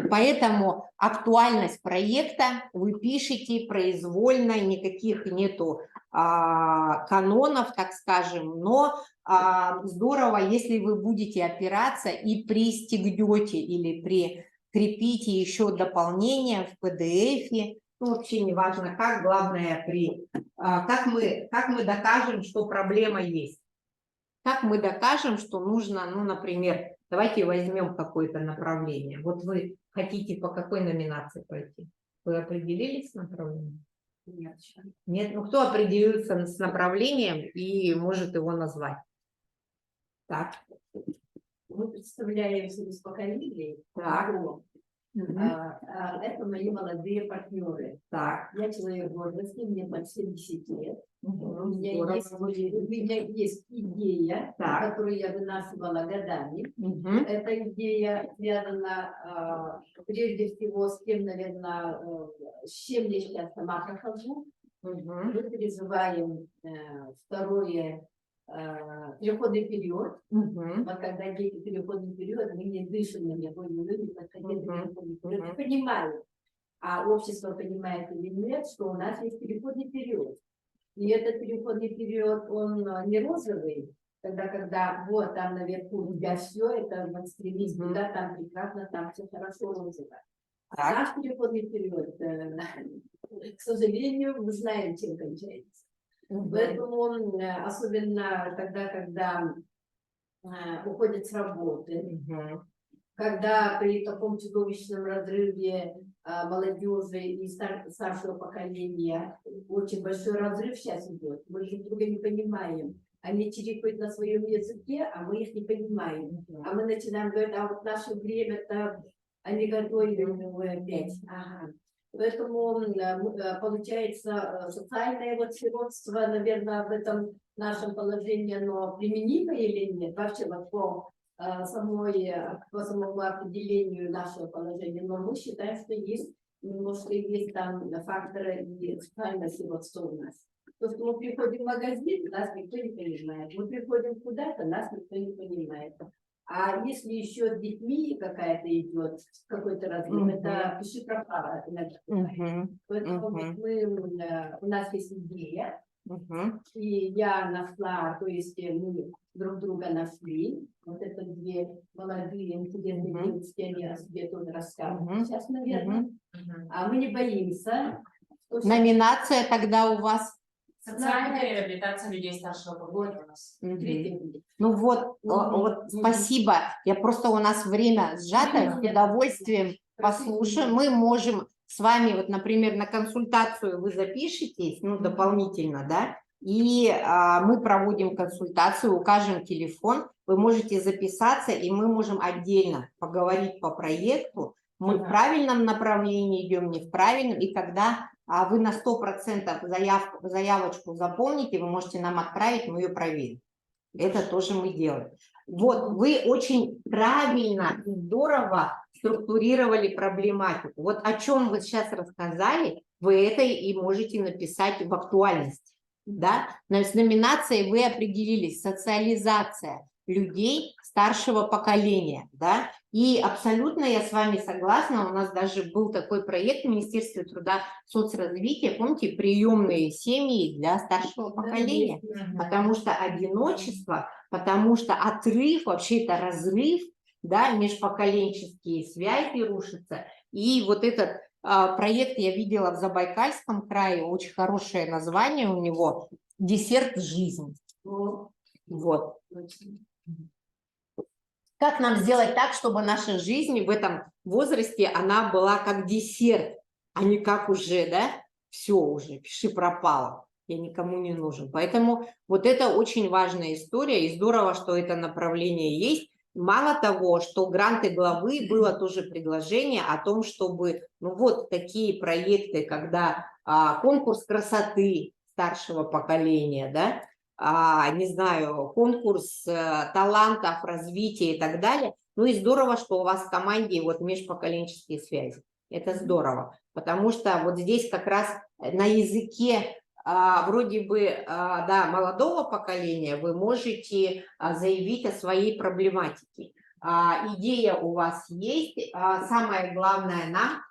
Поэтому актуальность проекта вы пишете произвольно, никаких нету канонов, так скажем, но здорово, если вы будете опираться и пристегнете или прикрепите еще дополнение в PDF, ну, вообще не важно как, главное, как мы докажем, что проблема есть. Как мы докажем, что нужно, ну, например, давайте возьмем какое-то направление. Вот вы хотите по какой номинации пойти? Вы определились с направлением? Нет. Нет? Ну, кто определился с направлением и может его назвать? Так. Мы представляем успокоителей. Так. Это мои молодые партнеры. Так. Я человек в возрасте, мне под 70 лет. У меня есть идея, которую я вынашивала годами. Эта идея связана прежде всего с тем, наверное, с чем я сейчас сама прохожу. Мы переживаем второе переходный период. Вот когда дети переходный период, мы не дышим на него, не люди подходят переходный период. Понимают, а общество понимает или нет, что у нас есть переходный период. И этот переходный период, он не розовый, когда вот там наверху у тебя все, это вот стремись туда, там прекрасно, там все хорошо розово. Так. Наш переходный период, к сожалению, мы знаем, чем кончается. Поэтому, особенно тогда, когда уходят с работы, когда при таком чудовищном разрыве молодежи и старшего поколения, очень большой разрыв сейчас идет, мы друг друга не понимаем. Они чирикают на своем языке, а мы их не понимаем. А мы начинаем говорить, а вот наше время-то они готовили, мы опять. Ага. Поэтому получается социальное вот сиротство, наверное, в этом нашем положении, оно применимо или нет? Вообще вот по самому определению нашего положения. Но мы считаем, что есть немножко есть там факторы и социальное сиротство у нас. То, что мы приходим в магазин, нас никто не понимает. Мы приходим куда-то, нас никто не понимает. А если еще с детьми какая-то идет, какой-то разрыв, это пиши пропало иногда. Поэтому у нас есть идея, и я нашла, то есть мы друг друга нашли. Вот это две молодые, интересные девушки, они о себе тоже рассказывают сейчас, наверное. А мы не боимся. Номинация тогда у вас? Социальная реабилитация людей старшего поколения у нас. Ну вот, спасибо. Я просто у нас время сжато, с удовольствием послушаю. Мы можем с вами, вот, например, на консультацию вы запишетесь, ну, дополнительно, да, и мы проводим консультацию, укажем телефон, вы можете записаться, и мы можем отдельно поговорить по проекту. Мы в правильном направлении идем, не в правильном, и когда вы на 100% заявочку заполните, вы можете нам отправить, мы ее проверим. Это тоже мы делаем. Вот, вы очень правильно и здорово структурировали проблематику. Вот о чем вы сейчас рассказали, вы это и можете написать в актуальности. Да? С номинацией вы определились: социализация людей старшего поколения. Да? И абсолютно я с вами согласна. У нас даже был такой проект в Министерстве труда и соцразвития, помните, приемные семьи для старшего поколения. Потому что одиночество, потому что отрыв, вообще это разрыв, да, межпоколенческие связи рушатся. И вот этот проект я видела в Забайкальском крае, очень хорошее название у него — «Десерт жизни». Вот. Как нам сделать так, чтобы наша жизнь в этом возрасте, она была как десерт, а не как уже, да, все уже, пиши пропало, я никому не нужен. Поэтому вот это очень важная история, и здорово, что это направление есть. Мало того, что гранты главы, было тоже предложение о том, чтобы, ну вот такие проекты, когда конкурс красоты старшего поколения, да, не знаю, конкурс талантов, развития и так далее. Ну и здорово, что у вас в команде вот межпоколенческие связи. Это здорово, потому что вот здесь как раз на языке вроде бы да, молодого поколения вы можете заявить о своей проблематике. Идея у вас есть, самое главное нам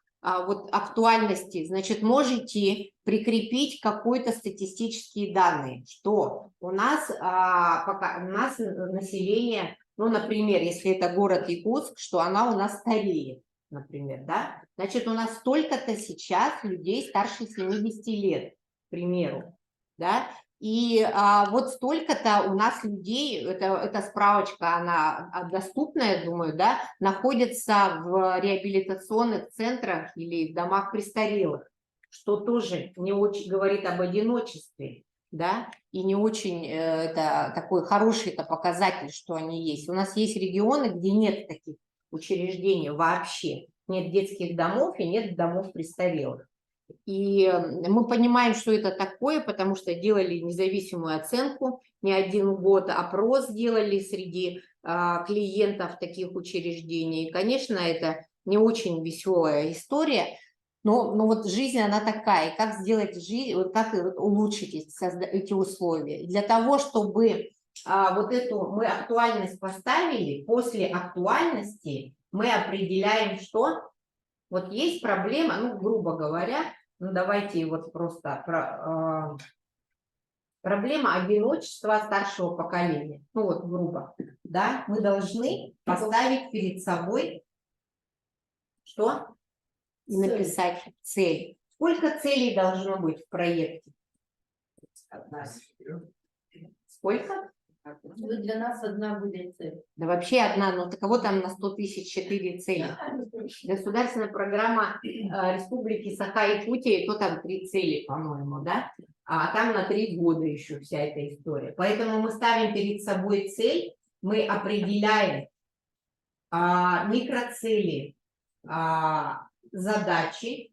вот актуальности, значит, можете прикрепить какой-то статистические данные, что у нас население, ну, например, если это город Якутск, что она у нас стареет, например, да, значит, у нас столько-то сейчас людей старше 70 лет, к примеру, да, и вот столько-то у нас людей, эта справочка, она доступная, думаю, да, находится в реабилитационных центрах или в домах престарелых, что тоже не очень говорит об одиночестве, да, и не очень это такой хороший-то показатель, что они есть. У нас есть регионы, где нет таких учреждений вообще, нет детских домов и нет домов престарелых. И мы понимаем, что это такое, потому что делали независимую оценку, не один год опрос делали среди клиентов таких учреждений. И, конечно, это не очень веселая история, но вот жизнь, она такая. И как сделать жизнь, вот как улучшить эти условия? И для того, чтобы вот эту мы актуальность поставили, после актуальности мы определяем, что вот есть проблема, ну, грубо говоря, ну, давайте вот просто проблема одиночества старшего поколения. Ну, вот грубо, да, мы должны поставить перед собой что? и написать цель. Сколько целей должно быть в проекте? Сколько? Вот для нас одна будет цель. Да вообще одна, ну так кого там на 100 тысяч 4 цели? Государственная программа Республики Саха-Якутия, то там 3 цели, по-моему, да? А там на 3 года еще вся эта история. Поэтому мы ставим перед собой цель, мы определяем микроцели, задачи,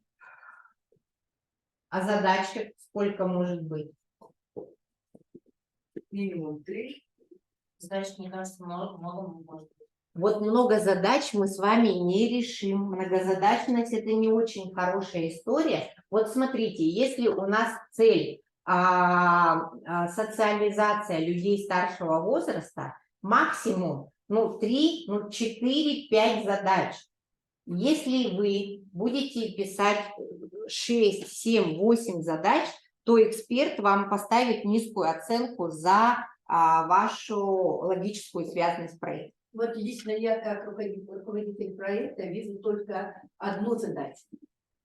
а задачек сколько может быть? Минимум 3. Знаешь, мне кажется, много может быть. Вот много задач мы с вами не решим. Многозадачность – это не очень хорошая история. Вот смотрите, если у нас цель социализация людей старшего возраста, максимум 3, 4, 5 задач. Если вы будете писать 6, 7, 8 задач, то эксперт вам поставит низкую оценку за вашу логическую связанность проекта. Вот лично я, как руководитель проекта, вижу только одну задачу.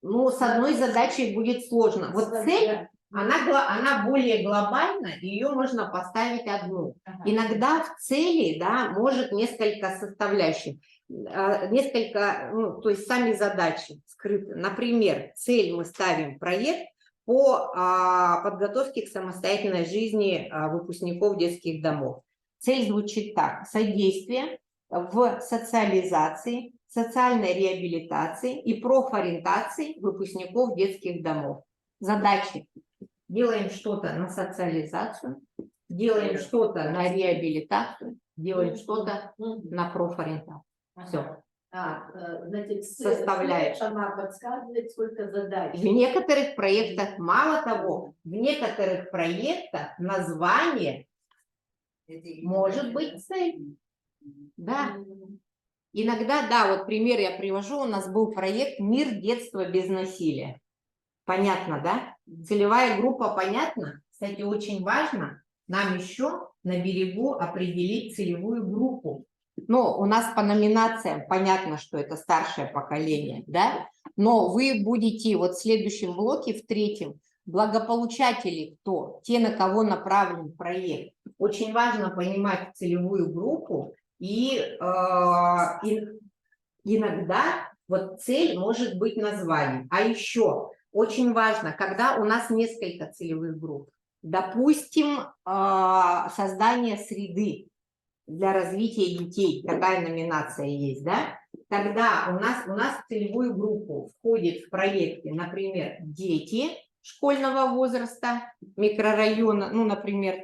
Ну, с одной задачей будет сложно. Вот цель, она более глобальна, ее можно поставить одну. Иногда в цели, да, может несколько составляющих, то есть сами задачи скрыты. Например, цель мы ставим проект по подготовке к самостоятельной жизни выпускников детских домов. Цель звучит так: содействие в социализации, социальной реабилитации и профориентации выпускников детских домов. Задачи: делаем что-то на социализацию, делаем что-то на реабилитацию, делаем что-то на профориентацию. Все. Значит, Составляешь. Сама подсказывает, сколько задач. В некоторых проектах, мало того, в некоторых проектах название может быть цель. Да. Иногда, да, вот пример я привожу, у нас был проект «Мир детства без насилия». Понятно, да? Целевая группа понятна? Кстати, очень важно нам еще на берегу определить целевую группу. Но у нас по номинациям понятно, что это старшее поколение, да? Но вы будете вот в следующем блоке, в 3-м, благополучатели кто? Те, на кого направлен проект. Очень важно понимать целевую группу, и иногда вот цель может быть названием. А еще очень важно, когда у нас несколько целевых групп, допустим, создание среды для развития детей, такая номинация есть, да? Тогда у нас в целевую группу входит в проекте, например, дети школьного возраста, микрорайона, ну, например,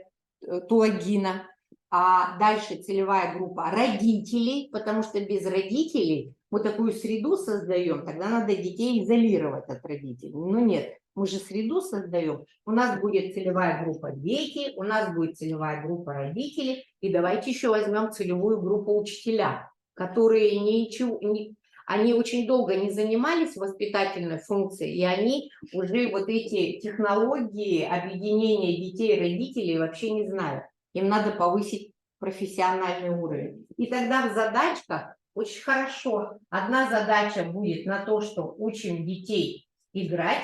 Тулагина, а дальше целевая группа родителей, потому что без родителей мы такую среду создаем, тогда надо детей изолировать от родителей. Но нет, мы же среду создаем. У нас будет целевая группа дети, у нас будет целевая группа родители, и давайте еще возьмем целевую группу учителя, которые они очень долго не занимались воспитательной функцией, и они уже вот эти технологии объединения детей и родителей вообще не знают. Им надо повысить профессиональный уровень. И тогда в задачках очень хорошо. Одна задача будет на то, что учим детей играть.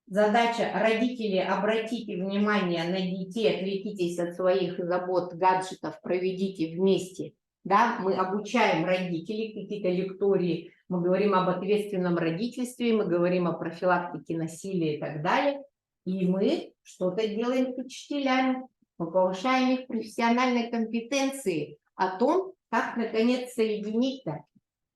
Задача родителей: обратите внимание на детей, отвлекитесь от своих забот, гаджетов, проведите вместе. Да, мы обучаем родителей, какие-то лектории, мы говорим об ответственном родительстве, мы говорим о профилактике насилия и так далее. И мы что-то делаем с учителями, мы повышаем их профессиональные компетенции о том, как наконец соединить-то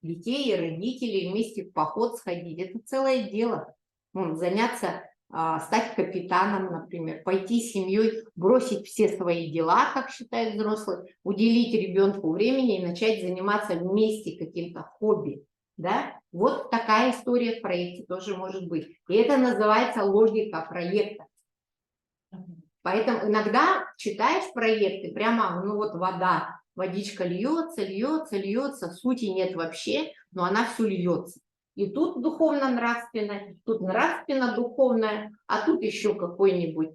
детей и родителей, вместе в поход сходить. Это целое дело. Заняться, стать капитаном, например, пойти с семьей, бросить все свои дела, как считают взрослые, уделить ребенку времени и начать заниматься вместе каким-то хобби. Да? Вот такая история в проекте тоже может быть. И это называется логика проекта. Поэтому иногда читаешь проекты, прямо, ну вот вода, водичка льется, льется, льется, сути нет вообще, но она все льется. И тут духовно-нравственное, тут нравственно-духовное, а тут еще какой-нибудь,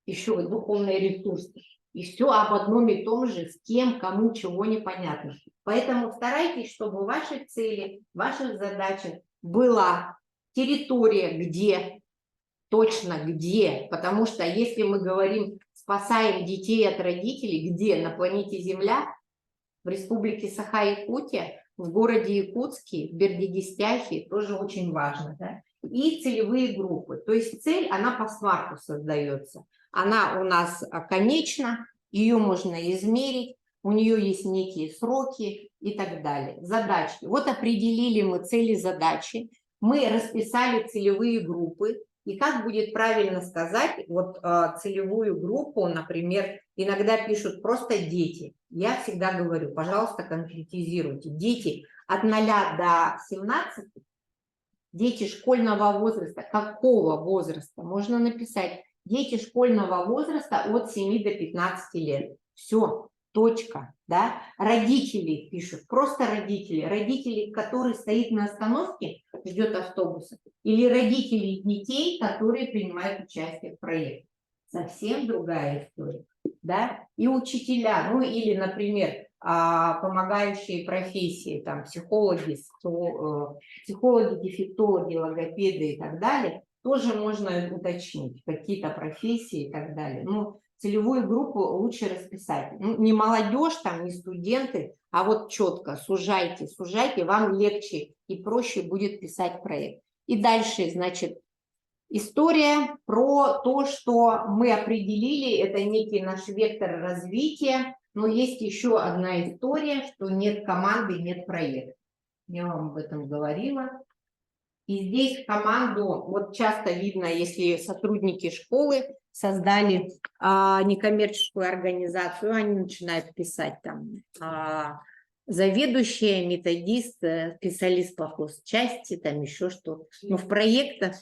еще духовный ресурс. И все об одном и том же, с кем, кому, чего непонятно. Поэтому старайтесь, чтобы ваши цели, ваши задачи была территория, где, точно где, потому что если мы говорим, спасаем детей от родителей, где? На планете Земля, в республике Саха-Якутия, в городе Якутске, в Бердигистяхе, тоже очень важно, да? И целевые группы. То есть цель, она по смарту создается. Она у нас конечна, ее можно измерить, у нее есть некие сроки и так далее. Задачи. Вот определили мы цели, задачи, мы расписали целевые группы. И как будет правильно сказать, вот целевую группу, например, иногда пишут просто дети. Я всегда говорю, пожалуйста, конкретизируйте. Дети от 0 до 17, дети школьного возраста. Какого возраста? Можно написать дети школьного возраста от 7 до 15 лет. Все, точка. Да? Родители пишут, просто родители. Родители, которые стоят на остановке, ждет автобуса. Или родители детей, которые принимают участие в проекте. Совсем другая история. Да? И учителя, ну или, например, помогающие профессии, там, психологи, дефектологи, логопеды и так далее, тоже можно уточнить, какие-то профессии и так далее. Ну, целевую группу лучше расписать. Ну, не молодежь, там, не студенты, а вот четко сужайте, сужайте, вам легче и проще будет писать проект. И дальше, значит, история про то, что мы определили, это некий наш вектор развития, но есть еще одна история, что нет команды, нет проекта. Я вам об этом говорила. И здесь команду, вот часто видно, если сотрудники школы создали некоммерческую организацию, они начинают писать там заведующая, методист, специалист по хозчасти, там еще что-то. Но в проектах,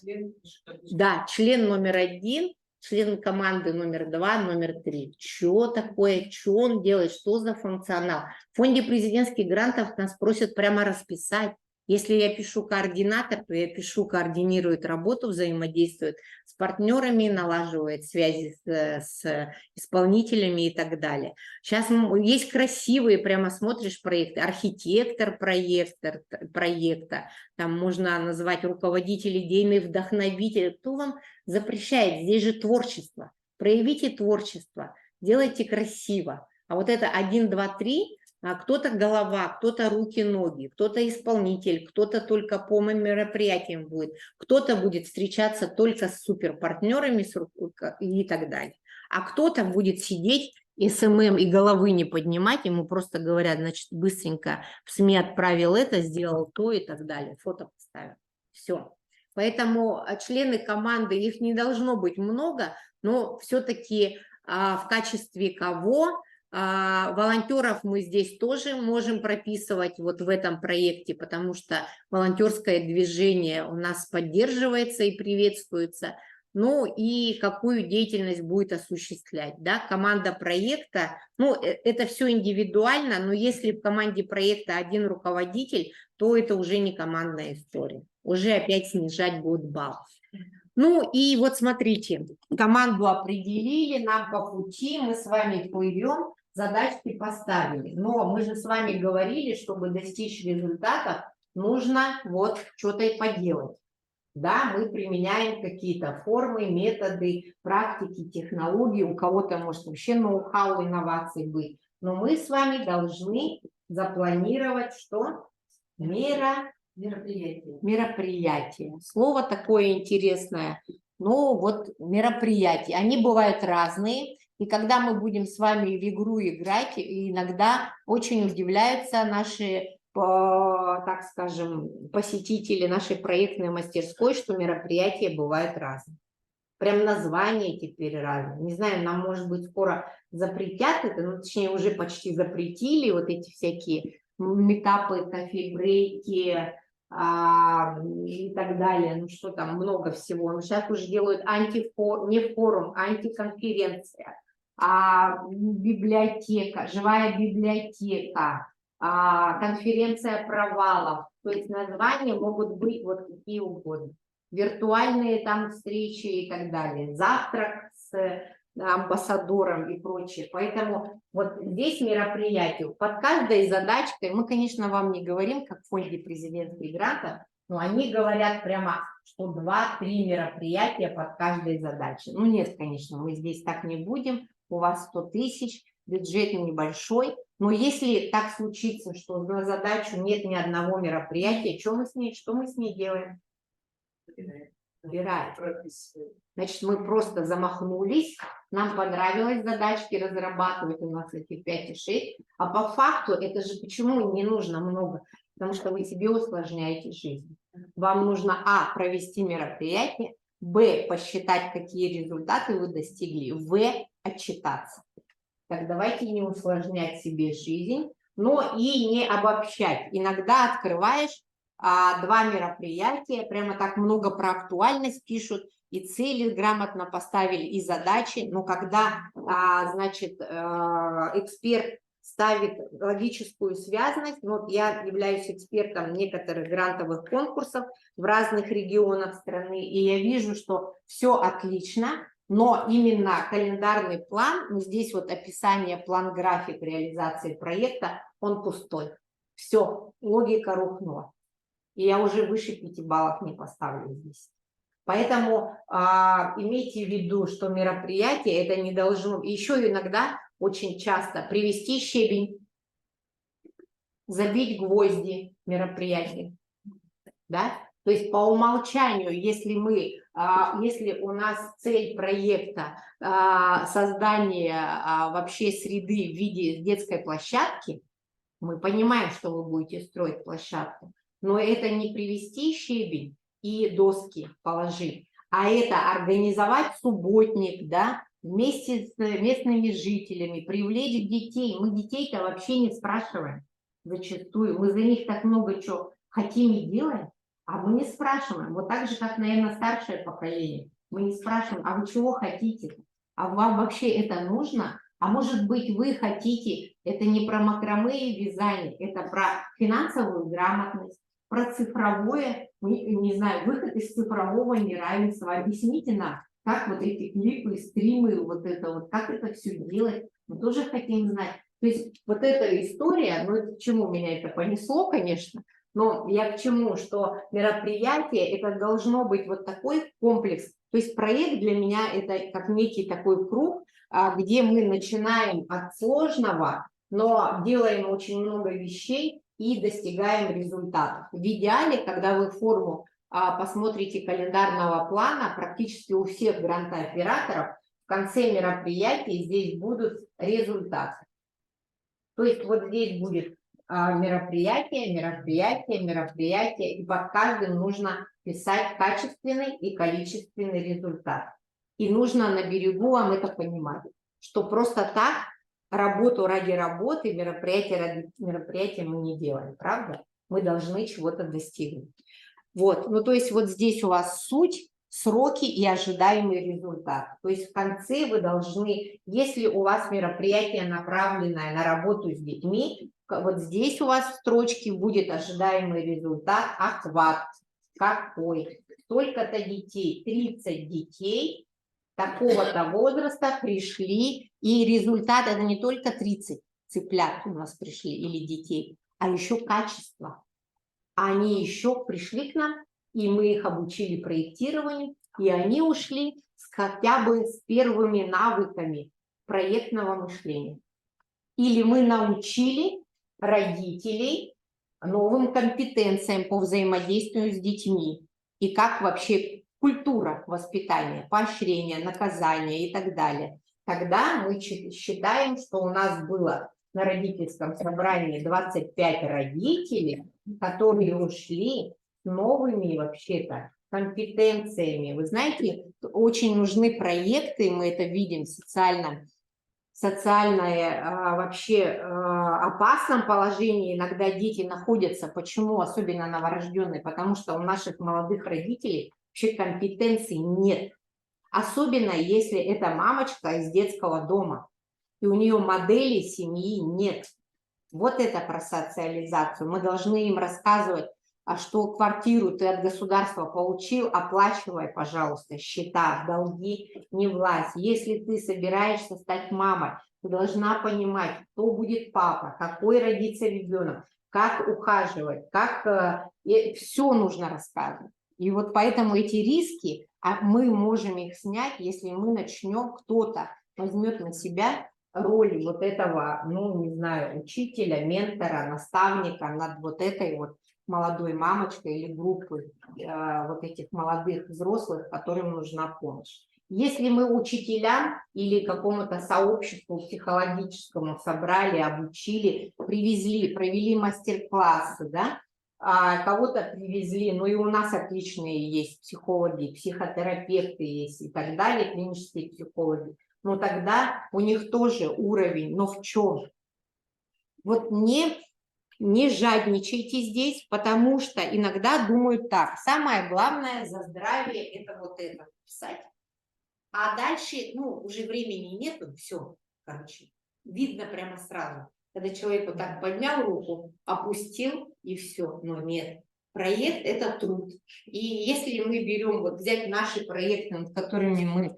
да, член номер 1, член команды номер 2, номер 3. Что такое, что он делает, что за функционал? В фонде президентских грантов нас просят прямо расписать. Если я пишу координатор, то я пишу координирует работу, взаимодействует с партнерами, налаживает связи с исполнителями и так далее. Сейчас есть красивые, прямо смотришь проекты, архитектор проекта, там можно назвать руководитель, идейный вдохновитель. Кто вам запрещает? Здесь же творчество. Проявите творчество, делайте красиво. А вот это 1, 2, 3... кто-то голова, кто-то руки, ноги, кто-то исполнитель, кто-то только по мероприятиям будет, кто-то будет встречаться только с суперпартнерами и так далее. А кто-то будет сидеть и СММ и головы не поднимать, ему просто говорят, значит, быстренько в СМИ отправил это, сделал то и так далее, фото поставил. Все. Поэтому члены команды, их не должно быть много, но все-таки в качестве кого... волонтеров мы здесь тоже можем прописывать вот в этом проекте, потому что волонтерское движение у нас поддерживается и приветствуется. Ну и какую деятельность будет осуществлять, да, команда проекта, ну это все индивидуально, но если в команде проекта один руководитель, то это уже не командная история, уже опять снижать будет балл. Ну и вот смотрите, команду определили, нам по пути, мы с вами плывем, задачки поставили. Но мы же с вами говорили, чтобы достичь результатов, нужно вот что-то и поделать. Да, мы применяем какие-то формы, методы, практики, технологии. У кого-то может вообще ноу-хау инноваций быть. Но мы с вами должны запланировать что? Мероприятие. Слово такое интересное. Ну вот мероприятия. Они бывают разные. И когда мы будем с вами в игру играть, иногда очень удивляются наши, так скажем, посетители нашей проектной мастерской, что мероприятия бывают разные. Прям названия теперь разные. Не знаю, нам, может быть, скоро запретят это, ну, точнее, уже почти запретили вот эти всякие митапы, кофе-брейки и так далее. Ну, что там, много всего. Но сейчас уже делают не форум, антиконференция. Библиотека, живая библиотека, конференция провалов. То есть названия могут быть вот какие угодно. Виртуальные там встречи и так далее. Завтрак с амбассадором и прочее. Поэтому вот здесь мероприятие. Под каждой задачкой, мы, конечно, вам не говорим, как в фонде президентских грантов, Но они говорят прямо, что 2-3 мероприятия под каждой задачей. Ну нет, конечно, мы здесь так не будем. У вас 100 тысяч, бюджет небольшой. Но если так случится, что на задачу нет ни одного мероприятия, что мы с ней делаем? Убираем. Значит, мы просто замахнулись, нам понравилось задачки разрабатывать, у нас эти 5 и 6, а по факту это же почему не нужно много? Потому что вы себе усложняете жизнь. Вам нужно, провести мероприятие, посчитать, какие результаты вы достигли, отчитаться. Так давайте не усложнять себе жизнь, но и не обобщать. Иногда открываешь 2 мероприятия, прямо так много про актуальность пишут, и цели грамотно поставили, и задачи, но когда, значит, эксперт ставит логическую связность, вот я являюсь экспертом некоторых грантовых конкурсов в разных регионах страны, и я вижу, что все отлично, но именно календарный план, ну здесь вот описание, план-график реализации проекта, он пустой. Все, логика рухнула. И я уже выше 5 баллов не поставлю здесь. Поэтому имейте в виду, что мероприятие это не должно... Еще иногда, очень часто, привезти щебень, забить гвозди мероприятия. Да? То есть по умолчанию, если у нас цель проекта создание вообще среды в виде детской площадки, мы понимаем, что вы будете строить площадку, но это не привезти щебень и доски положить, а это организовать субботник, да, вместе с местными жителями, привлечь детей. Мы детей-то вообще не спрашиваем зачастую, мы за них так много чего хотим и делаем, а мы не спрашиваем. Вот так же, как, наверное, старшее поколение. Мы не спрашиваем, а вы чего хотите? А вам вообще это нужно? А может быть, вы хотите, это не про макраме и вязание, это про финансовую грамотность, про цифровое, не знаю, выход из цифрового неравенства. Объясните нам, как вот эти клипы, стримы, вот это вот, как это все делать. Мы тоже хотим знать. То есть вот эта история, ну, к чему меня это понесло, конечно, но я к чему, что мероприятие, это должно быть вот такой комплекс. То есть проект для меня это как некий такой круг, где мы начинаем от сложного, но делаем очень много вещей и достигаем результатов. В идеале, когда вы форму посмотрите календарного плана, практически у всех грантооператоров в конце мероприятия здесь будут результаты. То есть вот здесь будет мероприятие, и под каждым нужно писать качественный и количественный результат. И нужно на берегу вам это понимать, что просто так работу ради работы, мероприятие ради мероприятия мы не делаем, правда? Мы должны чего-то достигнуть. Вот, ну то есть вот здесь у вас суть, сроки и ожидаемый результат. То есть в конце вы должны, если у вас мероприятие направленное на работу с детьми, вот здесь у вас в строчке будет ожидаемый результат, охват какой. Столько-то детей, 30 детей такого-то возраста пришли, и результат это не только 30 цыплят у нас пришли или детей, а еще качество. Они еще пришли к нам, и мы их обучили проектированию, и они ушли хотя бы с первыми навыками проектного мышления. Или мы научили родителей новым компетенциям по взаимодействию с детьми, и как вообще культура воспитания, поощрения, наказания и так далее. Тогда мы считаем, что у нас было на родительском собрании 25 родителей, которые ушли с новыми вообще-то компетенциями. Вы знаете, очень нужны проекты, мы это видим в социальное вообще опасном положении иногда дети находятся. Почему? Особенно новорожденные. Потому что у наших молодых родителей вообще компетенций нет. Особенно если это мамочка из детского дома, и у нее модели семьи нет. Вот это про социализацию. Мы должны им рассказывать, что квартиру ты от государства получил, оплачивай, пожалуйста, счета, долги не влазь. Если ты собираешься стать мамой, ты должна понимать, кто будет папа, какой родится ребенок, как ухаживать, как все нужно рассказывать. И вот поэтому эти риски, мы можем их снять, если мы начнем, кто-то возьмет на себя роль вот этого, ну, не знаю, учителя, ментора, наставника над вот этой вот молодой мамочкой или группой вот этих молодых взрослых, которым нужна помощь. Если мы учителям или какому-то сообществу психологическому собрали, обучили, привезли, провели мастер-классы, да, кого-то привезли, ну и у нас отличные есть психологи, психотерапевты есть и так далее, клинические психологи, но тогда у них тоже уровень, но в чем? Вот не жадничайте здесь, потому что иногда думают так, самое главное за здравие это вот это писать. А дальше, ну, уже времени нету, все, короче, видно прямо сразу. Когда человек вот так поднял руку, опустил, и все. Но нет, проект – это труд. И если мы берем, вот взять наши проекты, над которыми мы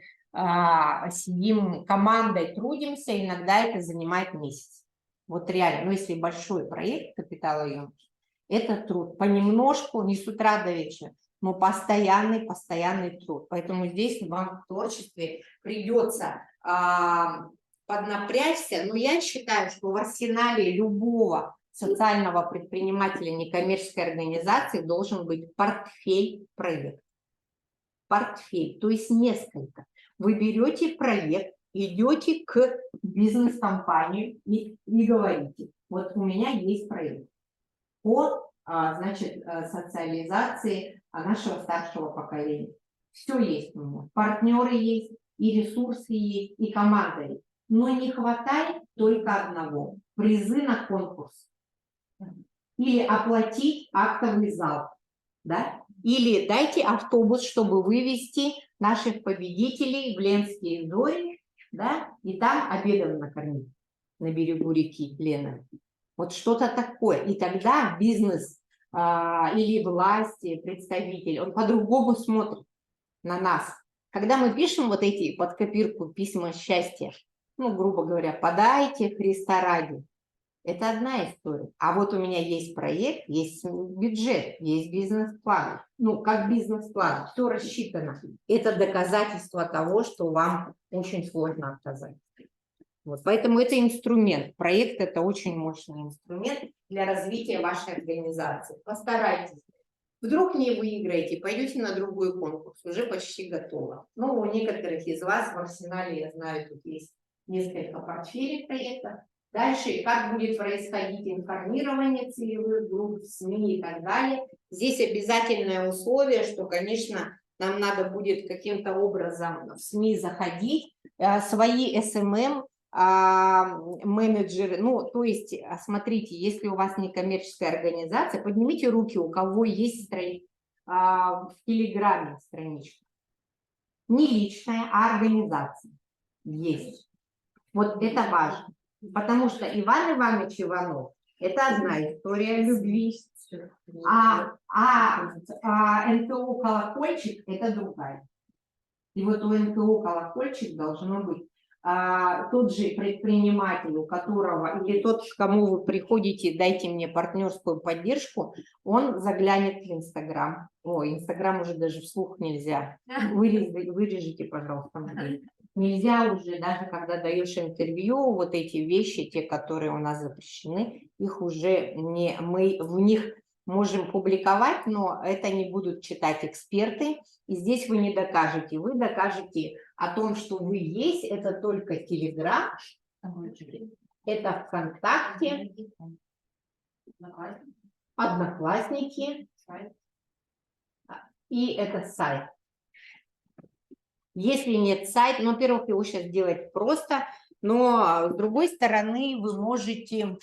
сидим командой, трудимся, иногда это занимает месяц. Вот реально, ну, если большой проект капиталоемкий, это труд. Понемножку, не с утра до вечера, но постоянный труд. Поэтому здесь вам в творчестве придется поднапрячься. Но я считаю, что в арсенале любого социального предпринимателя некоммерческой организации должен быть портфель проектов. Портфель, то есть несколько. Вы берете проект, идете к бизнес-компании и говорите, вот у меня есть проект по, значит, социализации нашего старшего поколения. Все есть у меня. Партнеры есть, и ресурсы есть, и команда есть. Но не хватает только одного. Призы на конкурс. Или оплатить актовый зал. Да? Или дайте автобус, чтобы вывести наших победителей в Ленские зори, да? И там обедом накормить на берегу реки Лена. Вот что-то такое. И тогда бизнес или власти, представитель, он по-другому смотрит на нас. Когда мы пишем вот эти под копирку письма счастья, ну, грубо говоря, подайте Христа ради, это одна история. А вот у меня есть проект, есть бюджет, есть бизнес-план. Ну, как бизнес-план, все рассчитано. Это доказательство того, что вам очень сложно отказать. Вот, поэтому это инструмент. Проект – это очень мощный инструмент для развития вашей организации. Постарайтесь. Вдруг не выиграете, пойдете на другой конкурс, уже почти готово. Ну, у некоторых из вас в арсенале, я знаю, тут есть несколько портфелей проектов. Дальше, как будет происходить информирование целевых групп, СМИ и так далее. Здесь обязательное условие, что, конечно, нам надо будет каким-то образом в СМИ заходить, свои СММ, менеджеры, ну, то есть, смотрите, если у вас некоммерческая организация, поднимите руки, у кого есть в Телеграме страничка. Не личная, а организация есть. Вот это важно. Потому что Иван Иванович Иванов – это одна история любви, НКО «Колокольчик» – это другая. И вот у НКО «Колокольчик» должно быть тот же предприниматель, у которого, или тот, к кому вы приходите, дайте мне партнерскую поддержку, он заглянет в Инстаграм. Ой, Инстаграм уже даже вслух нельзя. Вырежите, пожалуйста. Нельзя уже, даже когда даешь интервью, вот эти вещи, те, которые у нас запрещены, их уже не, мы в них можем публиковать, но это не будут читать эксперты. И здесь вы не докажете. Вы докажете о том, что вы есть, это только Телеграм, это ВКонтакте, Одноклассники и это сайт. Если нет сайта, ну, во-первых, его сейчас делать просто, но с другой стороны вы можете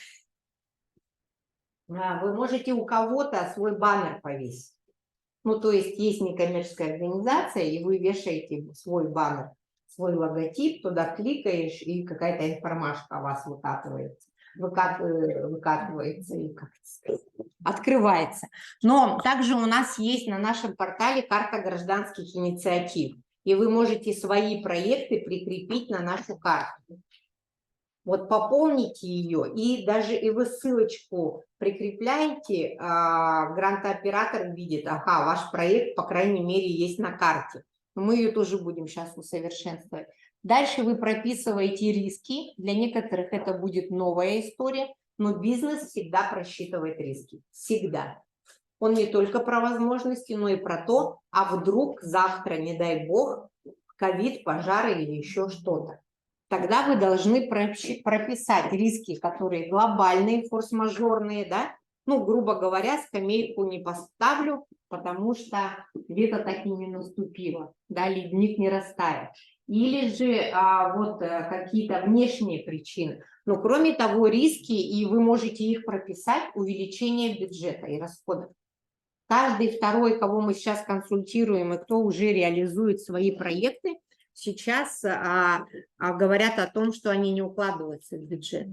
у кого-то свой баннер повесить. Ну, то есть некоммерческая организация, и вы вешаете свой баннер, свой логотип, туда кликаешь, и какая-то информашка о вас выкатывается и открывается. Но также у нас есть на нашем портале карта гражданских инициатив, и вы можете свои проекты прикрепить на нашу карту. Вот пополните ее, и даже и вы ссылочку прикрепляете, грантооператор видит, ага, ваш проект, по крайней мере, есть на карте. Мы ее тоже будем сейчас усовершенствовать. Дальше вы прописываете риски. Для некоторых это будет новая история, но бизнес всегда просчитывает риски. Всегда. Он не только про возможности, но и про то, а вдруг завтра, не дай бог, ковид, пожары или еще что-то. Тогда вы должны прописать риски, которые глобальные, форс-мажорные, да? Ну, грубо говоря, скамейку не поставлю, потому что лето так и не наступило, да, ледник не растаял. Или же какие-то внешние причины. Но кроме того, риски, и вы можете их прописать, увеличение бюджета и расходов. Каждый второй, кого мы сейчас консультируем и кто уже реализует свои проекты, сейчас говорят о том, что они не укладываются в бюджет.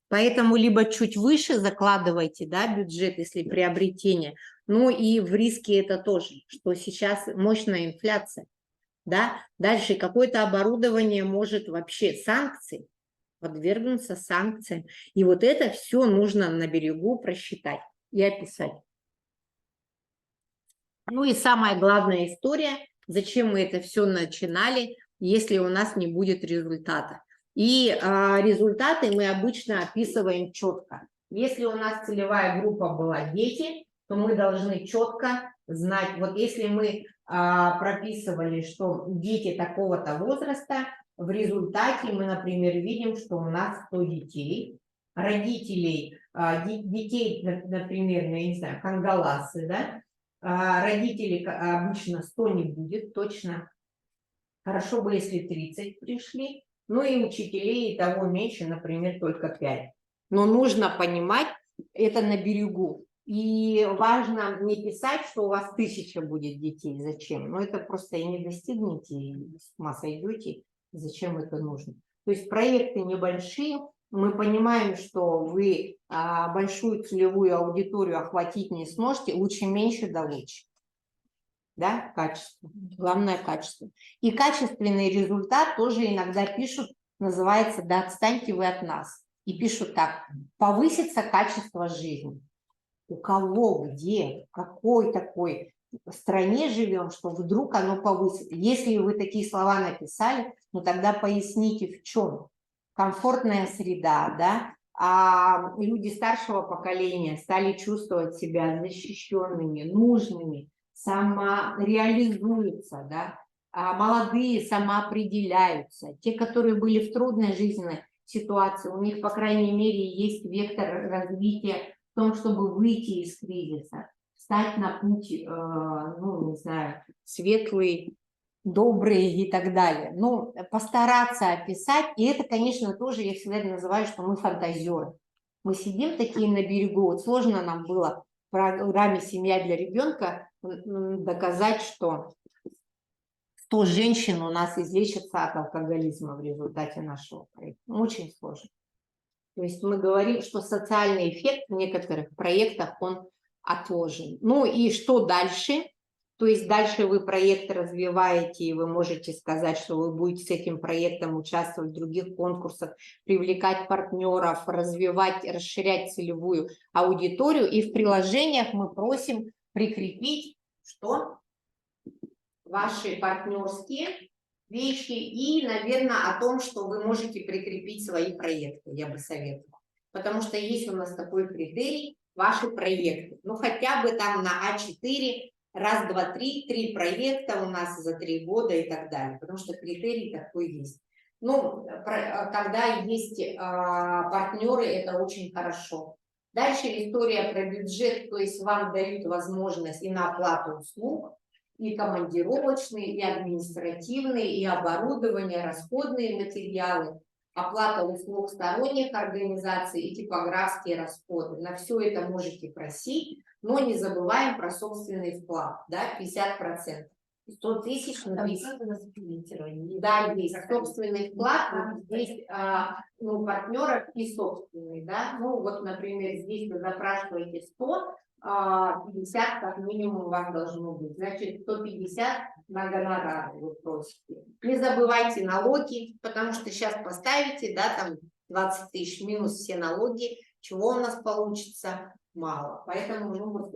Поэтому либо чуть выше закладывайте, да, бюджет, если приобретение, ну и в риске это тоже, что сейчас мощная инфляция, да, дальше какое-то оборудование может вообще санкции, подвергнуться санкциям, и вот это все нужно на берегу просчитать и описать. Ну и самая главная история, зачем мы это все начинали, если у нас не будет результата. И результаты мы обычно описываем четко. Если у нас целевая группа была дети, то мы должны четко знать, вот если мы прописывали, что дети такого-то возраста, в результате мы, например, видим, что у нас 100 детей, родителей, детей, например, я не знаю, кангаласы, да, родителей обычно 100 не будет, точно. Хорошо бы, если 30 пришли. Ну и учителей и того меньше, например, только 5. Но нужно понимать, это на берегу. И важно не писать, что у вас 1000 будет детей. Зачем? Ну это просто и не достигнете, и с ума сойдете. Зачем это нужно? То есть проекты небольшие. Мы понимаем, что вы большую целевую аудиторию охватить не сможете, лучше меньше, да лучше. Да, качество. Главное качество. И качественный результат тоже иногда пишут, называется «Да отстаньте вы от нас». И пишут так: повысится качество жизни. У кого, где, в какой такой стране живем, что вдруг оно повысится. Если вы такие слова написали, ну тогда поясните, в чем. Комфортная среда, да, а люди старшего поколения стали чувствовать себя защищенными, нужными, самореализуются, да, а молодые самоопределяются. Те, которые были в трудной жизненной ситуации, у них, по крайней мере, есть вектор развития в том, чтобы выйти из кризиса, встать на путь, ну, не знаю, светлый, добрый и так далее. Ну, постараться описать, и это, конечно, тоже, я всегда называю, что мы фантазеры. Мы сидим такие на берегу, вот сложно нам было в программе «Семья для ребенка» доказать, что 100 женщин у нас излечатся от алкоголизма в результате нашего проекта. Очень сложно. То есть мы говорим, что социальный эффект в некоторых проектах, он отложен. Ну и что дальше? То есть дальше вы проект развиваете, и вы можете сказать, что вы будете с этим проектом участвовать в других конкурсах, привлекать партнеров, развивать, расширять целевую аудиторию. И в приложениях мы просим прикрепить, что ваши партнерские вещи и, наверное, о том, что вы можете прикрепить свои проекты, я бы советовала. Потому что есть у нас такой критерий, ваши проекты. Ну, хотя бы там на А4, раз, два, три проекта у нас за 3 года и так далее. Потому что критерий такой есть. Ну, когда есть партнеры, это очень хорошо. Дальше история про бюджет, то есть вам дают возможность и на оплату услуг, и командировочные, и административные, и оборудование, расходные материалы, оплата услуг сторонних организаций и типографские расходы. На все это можете просить, но не забываем про собственный вклад, да, 50%. 100 тысяч на 50. Да, есть собственный вклад, здесь ну, партнеров и собственный, да. Ну вот, например, здесь вы запрашиваете 100, 50 как минимум у вас должно быть. Значит, 150 на гонорары вы просите. Не забывайте налоги, потому что сейчас поставите, да, там 20 тысяч минус все налоги, чего у нас получится? Мало. Поэтому, ну, вот,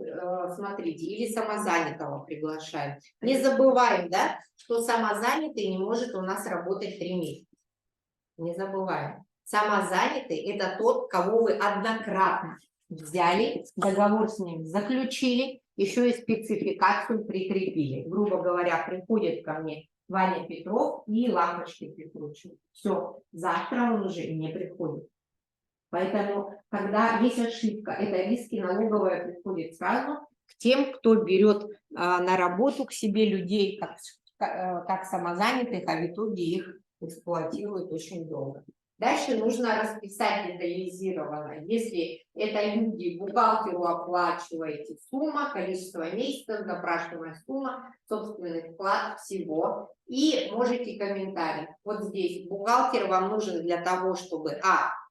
смотрите, или самозанятого приглашаем. Не забываем, да, что самозанятый не может у нас работать 3 месяца. Не забываем. Самозанятый – это тот, кого вы однократно взяли, договор с ним заключили, еще и спецификацию прикрепили. Грубо говоря, приходит ко мне Ваня Петров и лампочки прикручивают. Все, завтра он уже не приходит. Поэтому, когда есть ошибка, это риски налоговая приходит сразу к тем, кто берет на работу к себе людей как самозанятых, а в итоге их эксплуатируют очень долго. Дальше нужно расписать детализированно. Если это люди, бухгалтеру оплачиваете сумма, количество месяцев, запрашиваемая сумма, собственный вклад всего. И можете комментарий. Вот здесь бухгалтер вам нужен для того, чтобы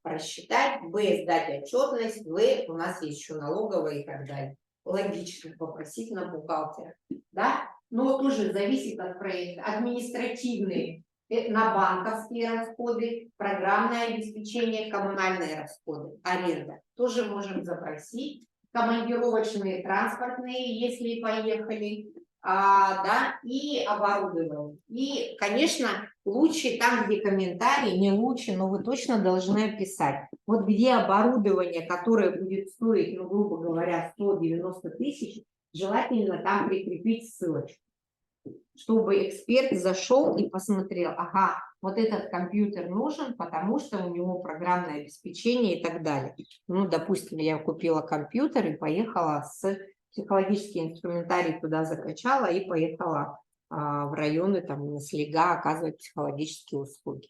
рассчитать, сдать отчетность, у нас есть еще налоговая и так далее. Логично попросить на бухгалтера. Да? Но тоже зависит от проекта. Административные на банковские расходы, программное обеспечение, коммунальные расходы, аренда. Тоже можем запросить. Командировочные, транспортные, если поехали, да, и оборудование. И, конечно, лучше там, где комментарии, не лучше, но вы точно должны описать. Вот где оборудование, которое будет стоить, ну, грубо говоря, 190 тысяч, желательно там прикрепить ссылочку, чтобы эксперт зашел и посмотрел, ага, вот этот компьютер нужен, потому что у него программное обеспечение и так далее. Ну, допустим, я купила компьютер и поехала психологический инструментарий туда закачала и поехала в районы, там, на Слега оказывать психологические услуги.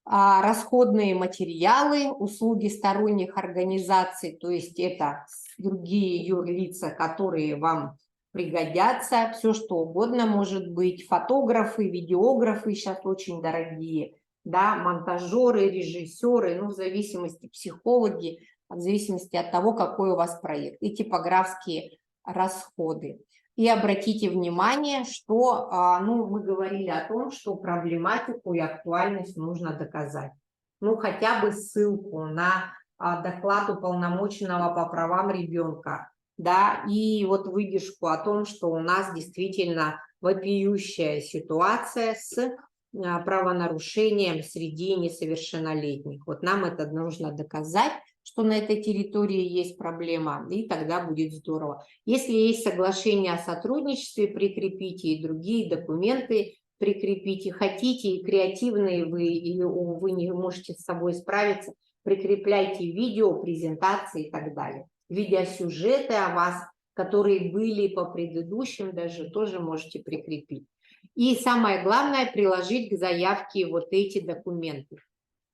Расходные материалы, услуги сторонних организаций, то есть это другие юрлица, которые вам пригодятся, все что угодно может быть, фотографы, видеографы сейчас очень дорогие, да, монтажеры, режиссеры, ну, в зависимости, психологи, в зависимости от того, какой у вас проект, и типографские расходы. И обратите внимание, что, ну, мы говорили о том, что проблематику и актуальность нужно доказать. Ну, хотя бы ссылку на доклад уполномоченного по правам ребенка, да, и вот выдержку о том, что у нас действительно вопиющая ситуация с правонарушением среди несовершеннолетних. Вот нам это нужно доказать, что на этой территории есть проблема, и тогда будет здорово. Если есть соглашение о сотрудничестве, прикрепите и другие документы, прикрепите, хотите, и креативные вы, или вы не можете с собой справиться, прикрепляйте видео, презентации и так далее. Видеосюжеты о вас, которые были по предыдущим, даже тоже можете прикрепить. И самое главное, приложить к заявке вот эти документы.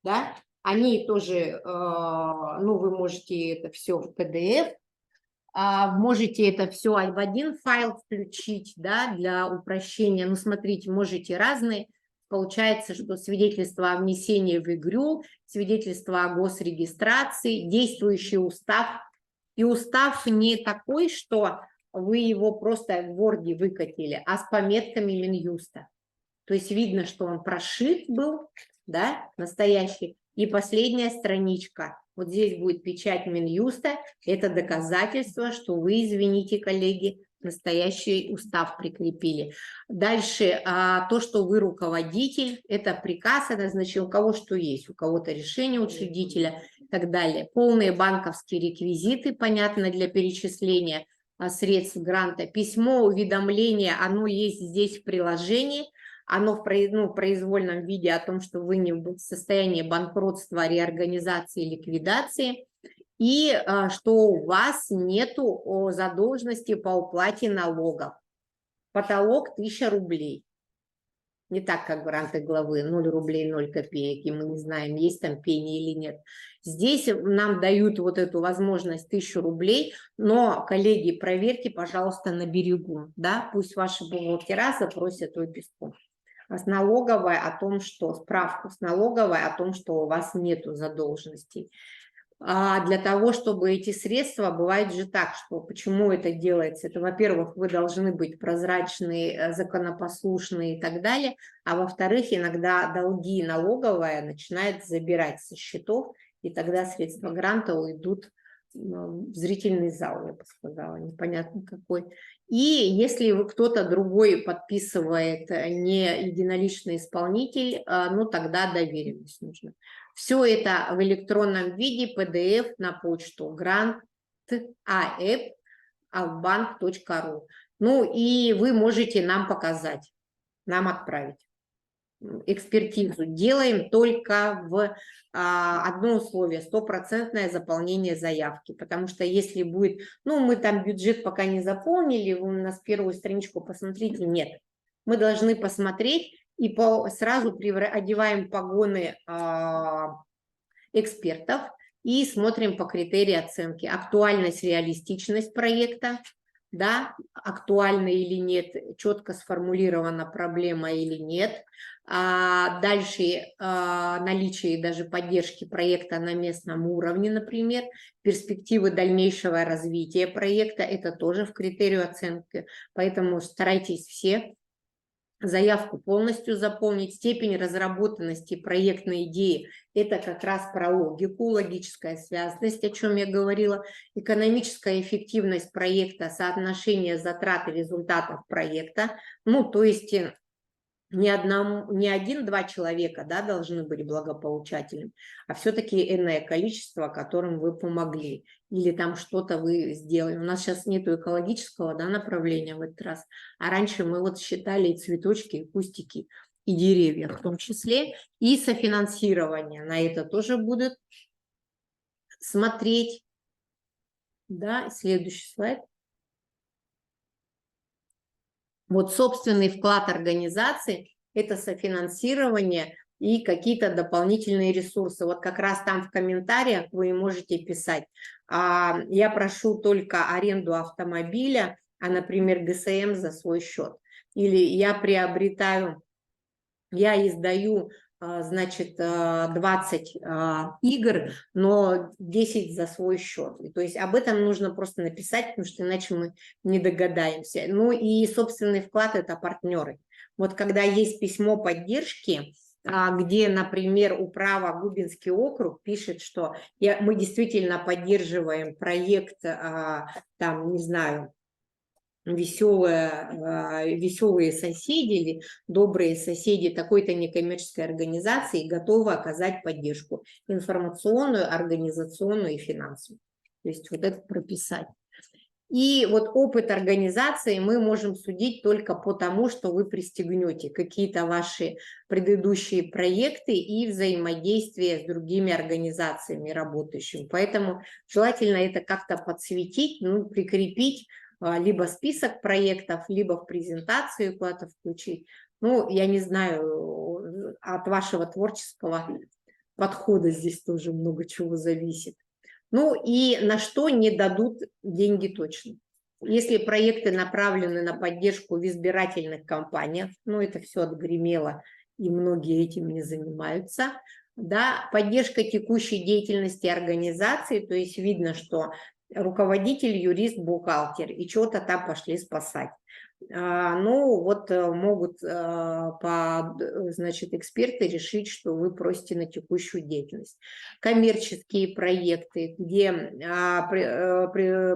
Да? Они тоже, ну, вы можете это все в PDF, можете это все в один файл включить, да, для упрощения. Ну, смотрите, можете разные. Получается, что свидетельство о внесении в ИГРЮ, свидетельство о госрегистрации, действующий устав. И устав не такой, что вы его просто в Word выкатили, а с пометками Минюста. То есть видно, что он прошит был, да, настоящий. И последняя страничка. Вот здесь будет печать Минюста. Это доказательство, что вы, извините, коллеги, настоящий устав прикрепили. Дальше то, что вы руководитель, это приказ, это значит у кого что есть, у кого-то решение учредителя и так далее. Полные банковские реквизиты, понятно, для перечисления средств гранта. Письмо, уведомление, оно есть здесь в приложении. Оно в произвольном виде о том, что вы не в состоянии банкротства, реорганизации, ликвидации, и что у вас нету задолженности по уплате налогов. Потолок 1000 рублей. Не так, как гранты главы, 0 рублей 0 копеек, и мы не знаем, есть там пени или нет. Здесь нам дают вот эту возможность 1000 рублей, но, коллеги, проверьте, пожалуйста, на берегу, да, пусть ваши бухгалтера запросят выписку с налоговой о том, что справку с налоговой о том, что у вас нету задолженностей. для того, чтобы эти средства, бывает же так, что почему это делается? Это, во-первых, вы должны быть прозрачны, законопослушны и так далее, а во-вторых, иногда долги налоговая начинает забирать со счетов, и тогда средства гранта уйдут в зрительный зал, я бы сказала, непонятно какой. И если кто-то другой подписывает, не единоличный исполнитель, ну тогда доверенность нужна. Все это в электронном виде, PDF на почту grant@albank.ru. Ну и вы можете нам показать, нам отправить экспертизу. Делаем только в одно условие, 100% заполнение заявки, потому что если будет, ну мы там бюджет пока не заполнили, вы у нас первую страничку посмотрите, нет. Мы должны посмотреть и сразу одеваем погоны экспертов и смотрим по критерию оценки. Актуальность, реалистичность проекта, да, актуальна или нет, четко сформулирована проблема или нет. Дальше наличие даже поддержки проекта на местном уровне, например, перспективы дальнейшего развития проекта, это тоже в критерию оценки. Поэтому старайтесь все заявку полностью заполнить. Степень разработанности проектной идеи – это как раз про логику, логическая связность, о чем я говорила, экономическая эффективность проекта, соотношение затрат и результатов проекта. Ну, то есть не один-два человека, да, должны быть благополучателем, а все-таки иное количество, которым вы помогли. Или там что-то вы сделали. У нас сейчас нету экологического, да, направления в этот раз. А раньше мы вот считали и цветочки, и кустики, и деревья в том числе. И софинансирование на это тоже будут смотреть. Да, следующий слайд. Вот собственный вклад организации – это софинансирование и какие-то дополнительные ресурсы. Вот как раз там в комментариях вы можете писать. Я прошу только аренду автомобиля, а, например, ГСМ за свой счет. Или я издаю, значит, 20 игр, но 10 за свой счет. То есть об этом нужно просто написать, потому что иначе мы не догадаемся. Ну и собственный вклад – это партнеры. Вот когда есть письмо поддержки, где, например, управа Губинский округ пишет, что мы действительно поддерживаем проект, там, не знаю, веселые соседи или добрые соседи такой-то некоммерческой организации готовы оказать поддержку информационную, организационную и финансовую. То есть вот это прописать. И вот опыт организации мы можем судить только по тому, что вы пристегнете какие-то ваши предыдущие проекты и взаимодействие с другими организациями работающими. Поэтому желательно это как-то подсветить, ну, прикрепить, либо список проектов, либо в презентацию куда-то включить. Ну, я не знаю, от вашего творческого подхода здесь тоже много чего зависит. Ну и на что не дадут деньги точно. Если проекты направлены на поддержку в избирательных кампаниях, ну это все отгремело, и многие этим не занимаются, да, поддержка текущей деятельности организации, то есть видно, что руководитель, юрист, бухгалтер, и что-то там пошли спасать. Ну, вот могут, значит, эксперты решить, что вы просите на текущую деятельность. Коммерческие проекты, где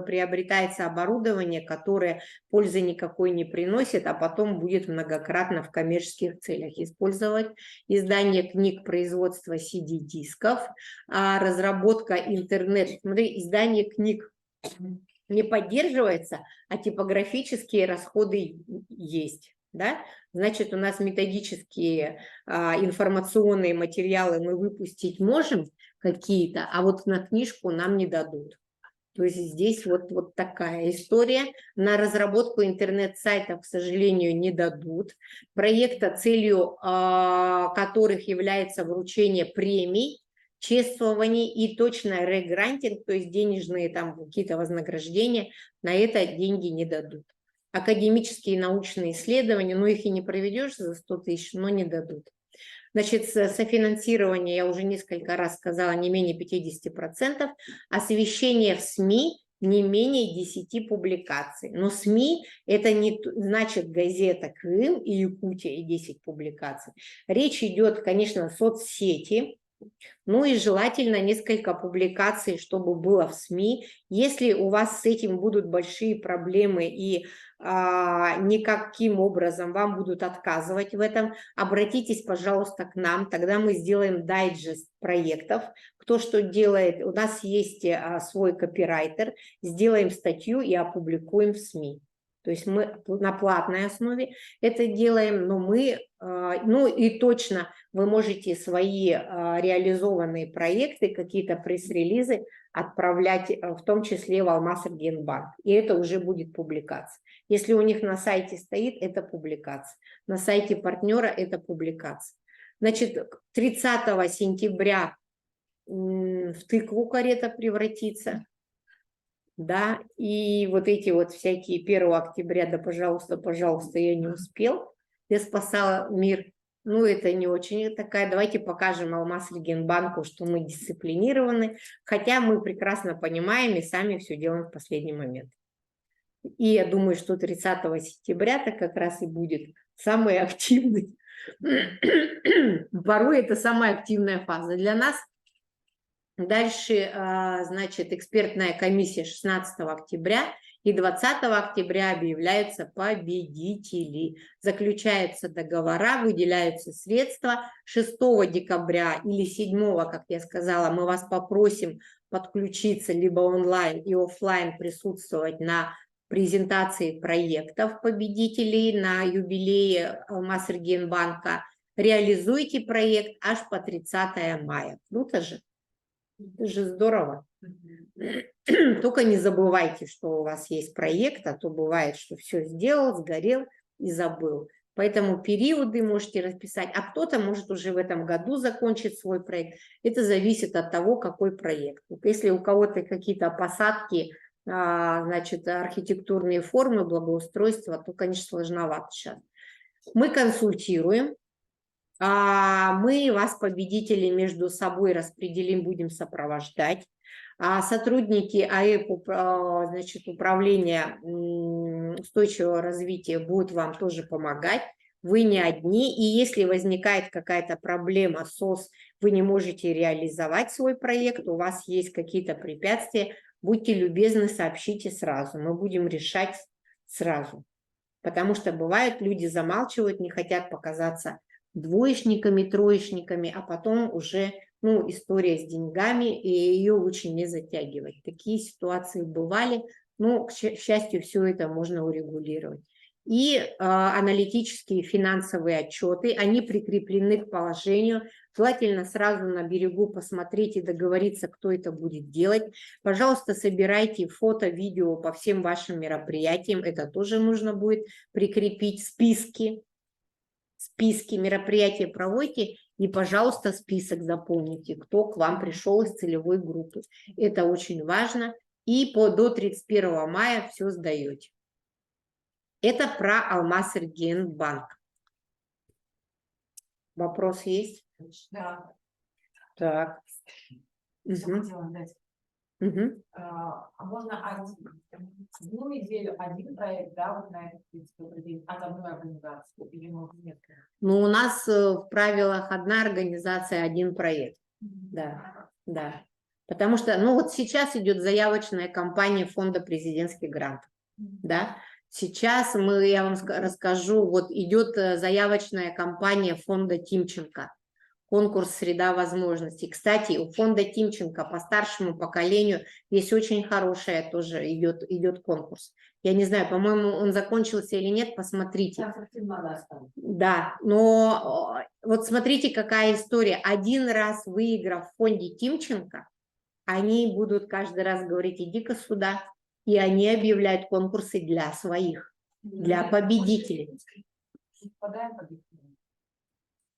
приобретается оборудование, которое пользы никакой не приносит, а потом будет многократно в коммерческих целях использовать. Издание книг, производство CD-дисков, разработка интернет. Смотри, издание книг не поддерживается, а типографические расходы есть. Да? Значит, у нас методические информационные материалы мы выпустить можем какие-то, а вот на книжку нам не дадут. То есть здесь вот такая история. На разработку интернет-сайтов, к сожалению, не дадут. Проекта, целью которых является вручение премий, чествований и точно регрантинг, то есть денежные там какие-то вознаграждения, на это деньги не дадут. Академические и научные исследования, ну их и не проведешь за 100 тысяч, но не дадут. Значит, софинансирование, я уже несколько раз сказала, не менее 50%, освещение в СМИ не менее 10 публикаций. Но СМИ это не значит газета Крым и Якутия и 10 публикаций. Речь идет, конечно, соцсети, ну и желательно несколько публикаций, чтобы было в СМИ. Если у вас с этим будут большие проблемы и никаким образом вам будут отказывать в этом, обратитесь, пожалуйста, к нам, тогда мы сделаем дайджест проектов, кто что делает. У нас есть свой копирайтер, сделаем статью и опубликуем в СМИ. То есть мы на платной основе это делаем, но мы, ну и точно вы можете свои реализованные проекты, какие-то пресс-релизы отправлять, в том числе в Алмаз-Эргенбанк. И это уже будет публикация. Если у них на сайте стоит, это публикация. На сайте партнера это публикация. Значит, 30 сентября в тыкву карета превратится. Да, и вот эти вот всякие 1 октября, да, пожалуйста, пожалуйста, я не успел, я спасала мир. Ну, это не очень такая, давайте покажем Алмаз-Эргенбанку, что мы дисциплинированы, хотя мы прекрасно понимаем и сами все делаем в последний момент. И я думаю, что 30 сентября-то как раз и будет самый активный, порой это самая активная фаза для нас. Дальше, значит, экспертная комиссия 16 октября и 20 октября объявляются победители. Заключаются договора, выделяются средства. 6 декабря или 7, как я сказала, мы вас попросим подключиться либо онлайн и офлайн присутствовать на презентации проектов победителей на юбилее Алмаз-Эргенбанка. Реализуйте проект аж по 30 мая. Круто же? Это же здорово. Только не забывайте, что у вас есть проект, а то бывает, что все сделал, сгорел и забыл. Поэтому периоды можете расписать, а кто-то может уже в этом году закончить свой проект. Это зависит от того, какой проект. Если у кого-то какие-то посадки, значит, архитектурные формы, благоустройства, то, конечно, сложновато сейчас. Мы консультируем. Мы вас, победители, между собой распределим, будем сопровождать. Сотрудники АЭП, значит, управления устойчивого развития будут вам тоже помогать. Вы не одни, и если возникает какая-то проблема с СОС, вы не можете реализовать свой проект, у вас есть какие-то препятствия, будьте любезны, сообщите сразу, мы будем решать сразу. Потому что бывает, люди замалчивают, не хотят показаться двоечниками, троечниками, а потом уже, ну, история с деньгами, и ее лучше не затягивать. Такие ситуации бывали, но, к счастью, все это можно урегулировать. И аналитические финансовые отчеты, они прикреплены к положению. Желательно сразу на берегу посмотреть и договориться, кто это будет делать. Пожалуйста, собирайте фото, видео по всем вашим мероприятиям. Это тоже нужно будет прикрепить. Списки мероприятия проводите, и, пожалуйста, список заполните, кто к вам пришел из целевой группы. Это очень важно. И до 31 мая все сдаете. Это про Алмаз-Эргенбанк. Вопрос есть? Да. Так. Что Угу. хотела дать. Угу. А можно одну неделю один проект, да, вот на этот день от одной организации или может нет? Ну, у нас в правилах одна организация, один проект. Да, да. Потому что, ну, вот сейчас идет заявочная кампания фонда президентских грантов. Да. Сейчас я вам расскажу, вот идет заявочная кампания фонда Тимченко. Конкурс «Среда возможностей». Кстати, у фонда Тимченко по старшему поколению есть очень хорошая тоже идет конкурс. Я не знаю, по-моему, он закончился или нет, посмотрите. Да, но вот смотрите, какая история. Один раз выиграв в фонде Тимченко, они будут каждый раз говорить: иди-ка сюда. И они объявляют конкурсы для своих, для победителей.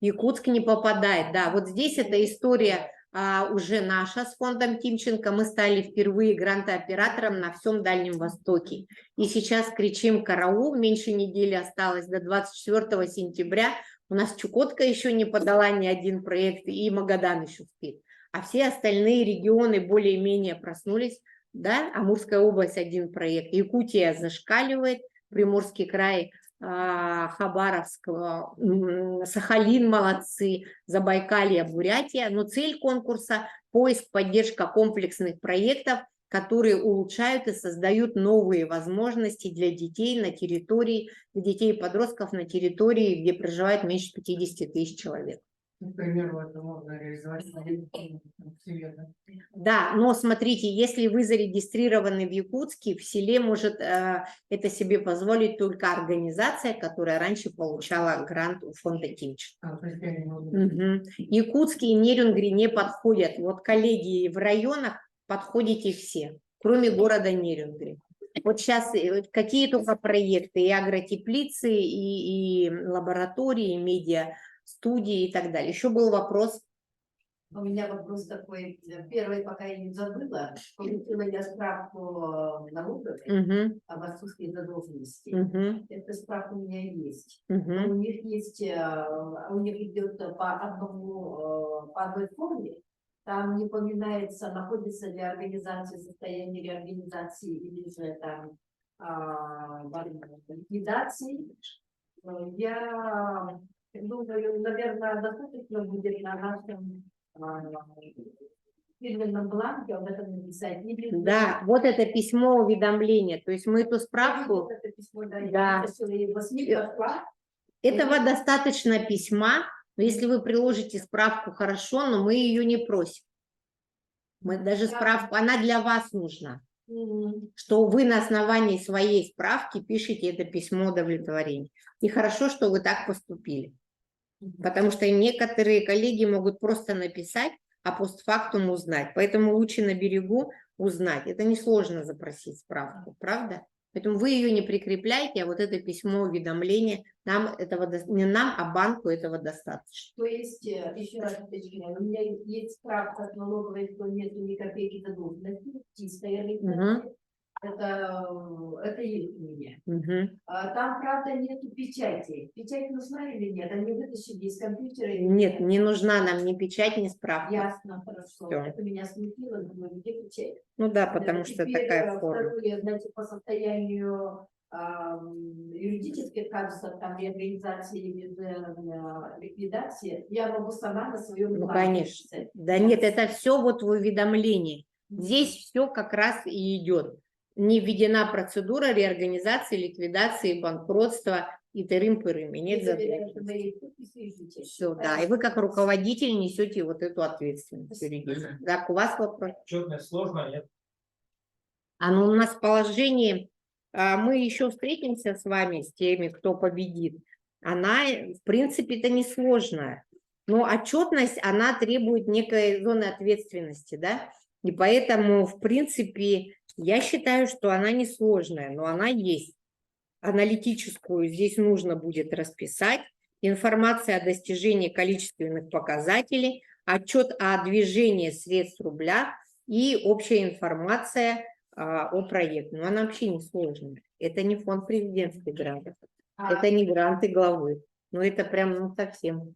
Якутск не попадает, да. Вот здесь эта история уже наша с фондом Тимченко. Мы стали впервые грантооператором на всем Дальнем Востоке. И сейчас кричим караул, меньше недели осталось до 24 сентября. У нас Чукотка еще не подала ни один проект, и Магадан еще спит. А все остальные регионы более-менее проснулись, да, Амурская область один проект, Якутия зашкаливает, Приморский край, Хабаровск, Сахалин молодцы, Забайкалье, Бурятия. Но цель конкурса – поиск, поддержка комплексных проектов, которые улучшают и создают новые возможности для детей на территории, для детей и подростков на территории, где проживает меньше 50 тысяч человек. Например, это можно реализовать в селе, да? Да, но смотрите, если вы зарегистрированы в Якутске, в селе может это себе позволить только организация, которая раньше получала грант у фонда Тимч. То есть я не могу. Якутск и Нерюнгри не подходят. Вот коллеги в районах подходите все, кроме города Нерюнгри. Вот сейчас какие только проекты, и агротеплицы, и лаборатории, и медиа, студии и так далее. Еще был вопрос. У меня вопрос такой. Первый, пока я не забыла, получила я справку налоговой об отсутствии задолженности. Эта справка у меня есть. У них есть, у них идет по одной форме. Там не упоминается, находится ли организация, состояние реорганизации или же там ликвидации. Я думаю, наверное, достаточно будет на нашем фирменном бланке об этом написать. Да, вот это письмо уведомления. То есть мы эту справку... Это письмо, Да. Этого достаточно письма, но если вы приложите справку, хорошо, но мы ее не просим. Мы даже справку, она для вас нужна. Что вы на основании своей справки пишете это письмо удовлетворения. И хорошо, что вы так поступили. Потому что некоторые коллеги могут просто написать, а постфактум узнать. Поэтому лучше на берегу узнать. Это несложно запросить справку, правда? Поэтому вы ее не прикрепляете, а вот это письмо уведомления, нам этого, не нам, а банку этого достаточно. То есть, еще раз уточняю, у меня есть справка от налоговой, что нет ни копейки задолженности, чистая реализация. Это есть у меня. Там, правда, нету печати. Печать нужна или нет? Они вытащили из компьютера? Нет, не нужна нам ни печать, ни справка. Ясно, хорошо. Всё. Это меня смутило, думаю, где печать? Ну да, потому что Теперь, такая форма. второе, значит, по состоянию юридических качеств, там, реорганизации или ликвидации, я могу сама на своем Ну, плане конечно. написать. Да нет, это все вот в уведомлении. Здесь все как раз и идет. Не введена процедура реорганизации, ликвидации, банкротства и тырым-пырым. И нет задолженности. Все, да. И вы как руководитель несете вот эту ответственность. Так, у вас вопрос? Отчетность сложно, нет? Ну, у нас в положении, мы еще встретимся с вами, с теми, кто победит. Она, в принципе, это несложная. Но отчетность, она требует некой зоны ответственности, да? И поэтому, в принципе, я считаю, что она несложная, но она есть. Аналитическую здесь нужно будет расписать. Информация о достижении количественных показателей, отчет о движении средств рубля и общая информация о проекте. Но она вообще не сложная. Это не фонд президентских грантов. Это не гранты главы. Ну, это прям совсем.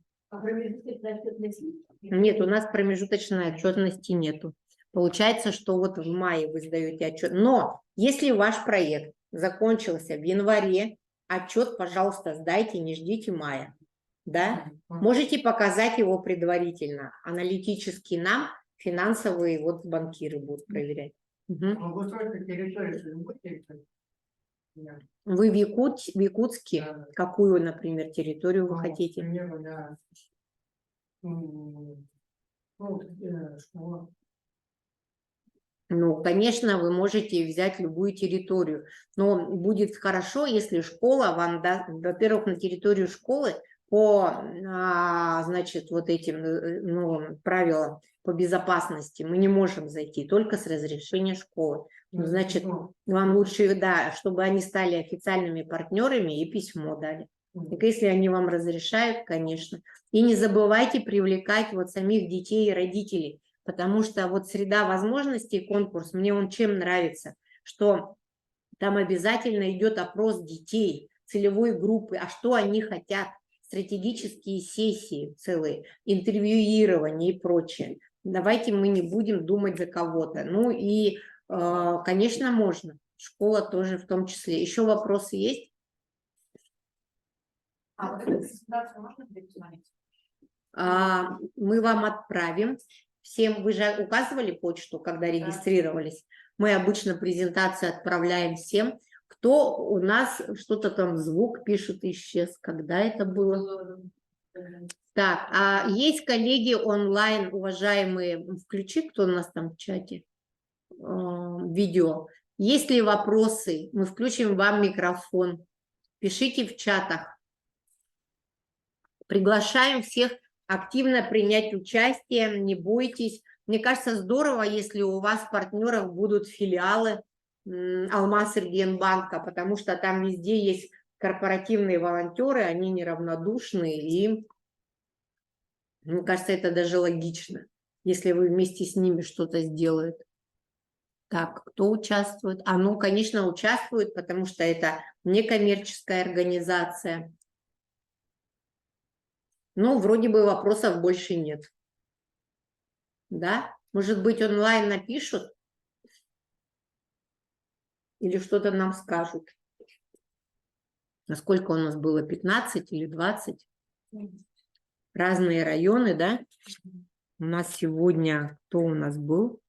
Нет, у нас промежуточной отчетности нету. Получается, что вот в мае вы сдаете отчет. Но если ваш проект закончился в январе, отчет, пожалуйста, сдайте, не ждите мая. Да? Можете показать его предварительно. Аналитически нам, финансовые вот банкиры будут проверять. Вы в Якутске? Да. Какую, например, территорию вы хотите? Ну, конечно, вы можете взять любую территорию, но будет хорошо, если школа вам даст, во-первых, на территорию школы по, значит, вот этим правилам по безопасности мы не можем зайти, только с разрешения школы. Значит, вам лучше, да, чтобы они стали официальными партнерами и письмо дали. Так если они вам разрешают, конечно. И не забывайте привлекать вот самих детей и родителей. Потому что вот среда возможностей, конкурс, мне он чем нравится, что там обязательно идет опрос детей, целевой группы, а что они хотят. стратегические сессии целые, интервьюирование и прочее. Давайте мы не будем думать за кого-то. Ну и, конечно, можно. Школа тоже в том числе. Еще вопросы есть? А вот эту презентацию можно будет смотреть? Мы вам отправим. Всем вы же указывали почту, когда регистрировались. Мы обычно презентацию отправляем всем. Кто у нас что-то там звук пишет, исчез. Когда это было? Так, а есть коллеги онлайн, уважаемые, включи, кто у нас там в чате, видео. Есть ли вопросы? Мы включим вам микрофон. Пишите в чатах. Приглашаем всех активно принять участие, не бойтесь. Мне кажется, здорово, если у вас в партнерах будут филиалы Алмаз-Эргенбанка, потому что там везде есть корпоративные волонтеры, они неравнодушны, и мне кажется, это даже логично, если вы вместе с ними что-то сделаете. Так, кто участвует? Ну, конечно, участвует, потому что это некоммерческая организация. Ну, вроде бы вопросов больше нет. Да? Может быть, онлайн напишут? Или что-то нам скажут? Насколько у нас было? 15 или 20? Разные районы, да? У нас сегодня... Кто у нас был?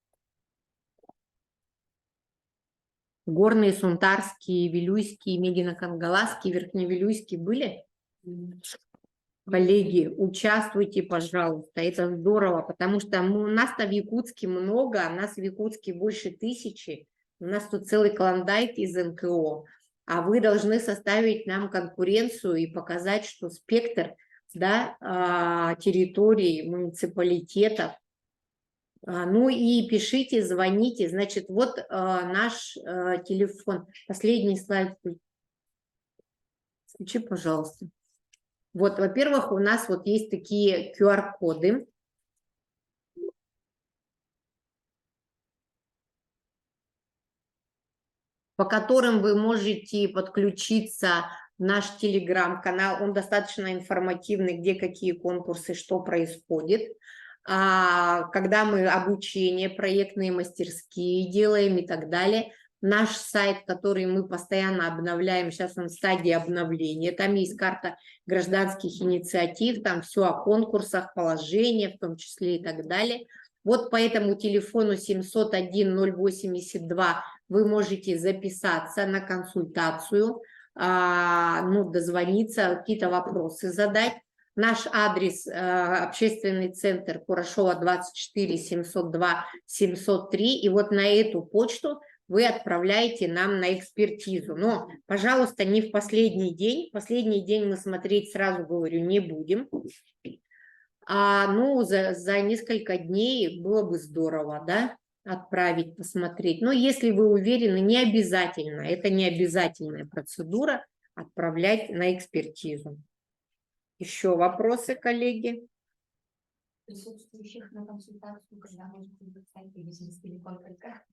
Горные, Сунтарские, Вилюйские, Мегино-Кангаласские, Верхневилюйские были? Коллеги, участвуйте, пожалуйста, это здорово, потому что у нас-то в Якутске много, нас в Якутске больше 1000, у нас тут целый клондайк из НКО, а вы должны составить нам конкуренцию и показать, что спектр, да, территорий, муниципалитетов. Ну и пишите, звоните, значит, вот наш телефон, последний слайд, включи, пожалуйста. Вот, во-первых, у нас вот есть такие QR-коды. По которым вы можете подключиться в наш телеграм-канал. Он достаточно информативный, где какие конкурсы, что происходит. Когда мы обучение, проектные мастерские делаем и так далее. Наш сайт, который мы постоянно обновляем, сейчас он в стадии обновления, там есть карта гражданских инициатив, там все о конкурсах, положения в том числе и так далее. Вот по этому телефону 701-082 вы можете записаться на консультацию, дозвониться, какие-то вопросы задать. Наш адрес общественный центр Курашова 24 702 703. И вот на эту почту вы отправляете нам на экспертизу. Но, пожалуйста, не в последний день. В последний день мы смотреть, сразу говорю, не будем. За несколько дней было бы здорово, да, отправить, посмотреть. Но если вы уверены, не обязательно, это не обязательная процедура, отправлять на экспертизу. Еще вопросы, коллеги? Присутствующих на консультацию, когда можно записать или через телефон только?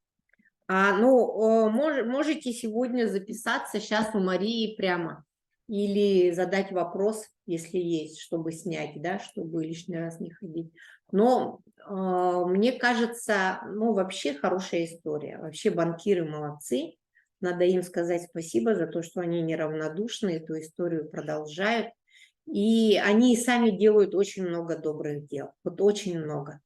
Можете сегодня записаться сейчас у Марии прямо или задать вопрос, если есть, чтобы снять, да, чтобы лишний раз не ходить. Но мне кажется, вообще хорошая история. Вообще банкиры молодцы. Надо им сказать спасибо за то, что они неравнодушны, эту историю продолжают. И они сами делают очень много добрых дел. Вот очень много.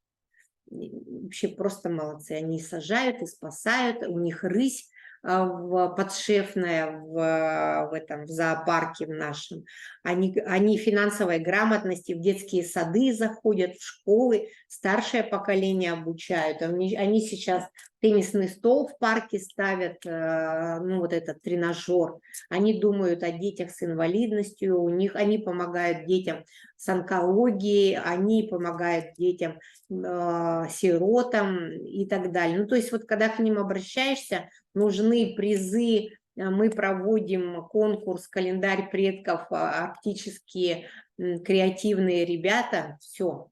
Вообще просто молодцы. Они сажают и спасают. У них рысь подшефная в зоопарке в нашем. Они финансовой грамотности в детские сады заходят, в школы, старшее поколение обучают. Они сейчас теннисный стол в парке ставят, этот тренажер. Они думают о детях с инвалидностью, они помогают детям с онкологией, они помогают детям, сиротам и так далее. То есть вот когда к ним обращаешься, нужны призы, мы проводим конкурс «Календарь предков», арктические креативные ребята, все.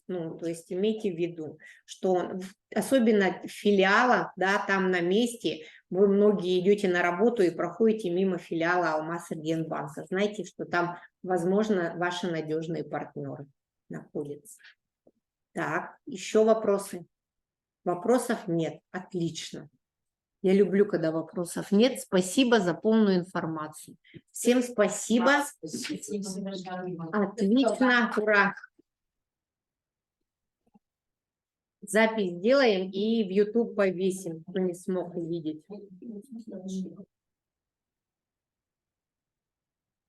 То есть имейте в виду, что особенно в филиалах, да, там на месте вы многие идете на работу и проходите мимо филиала Алмаз-Регенбанка. Знайте, что там, возможно, ваши надежные партнеры находятся. Так, еще вопросы? Вопросов нет. Отлично. Я люблю, когда вопросов нет. Спасибо за полную информацию. Всем спасибо. Отлично. Ура. Запись сделаем и в YouTube повесим, кто не смог увидеть.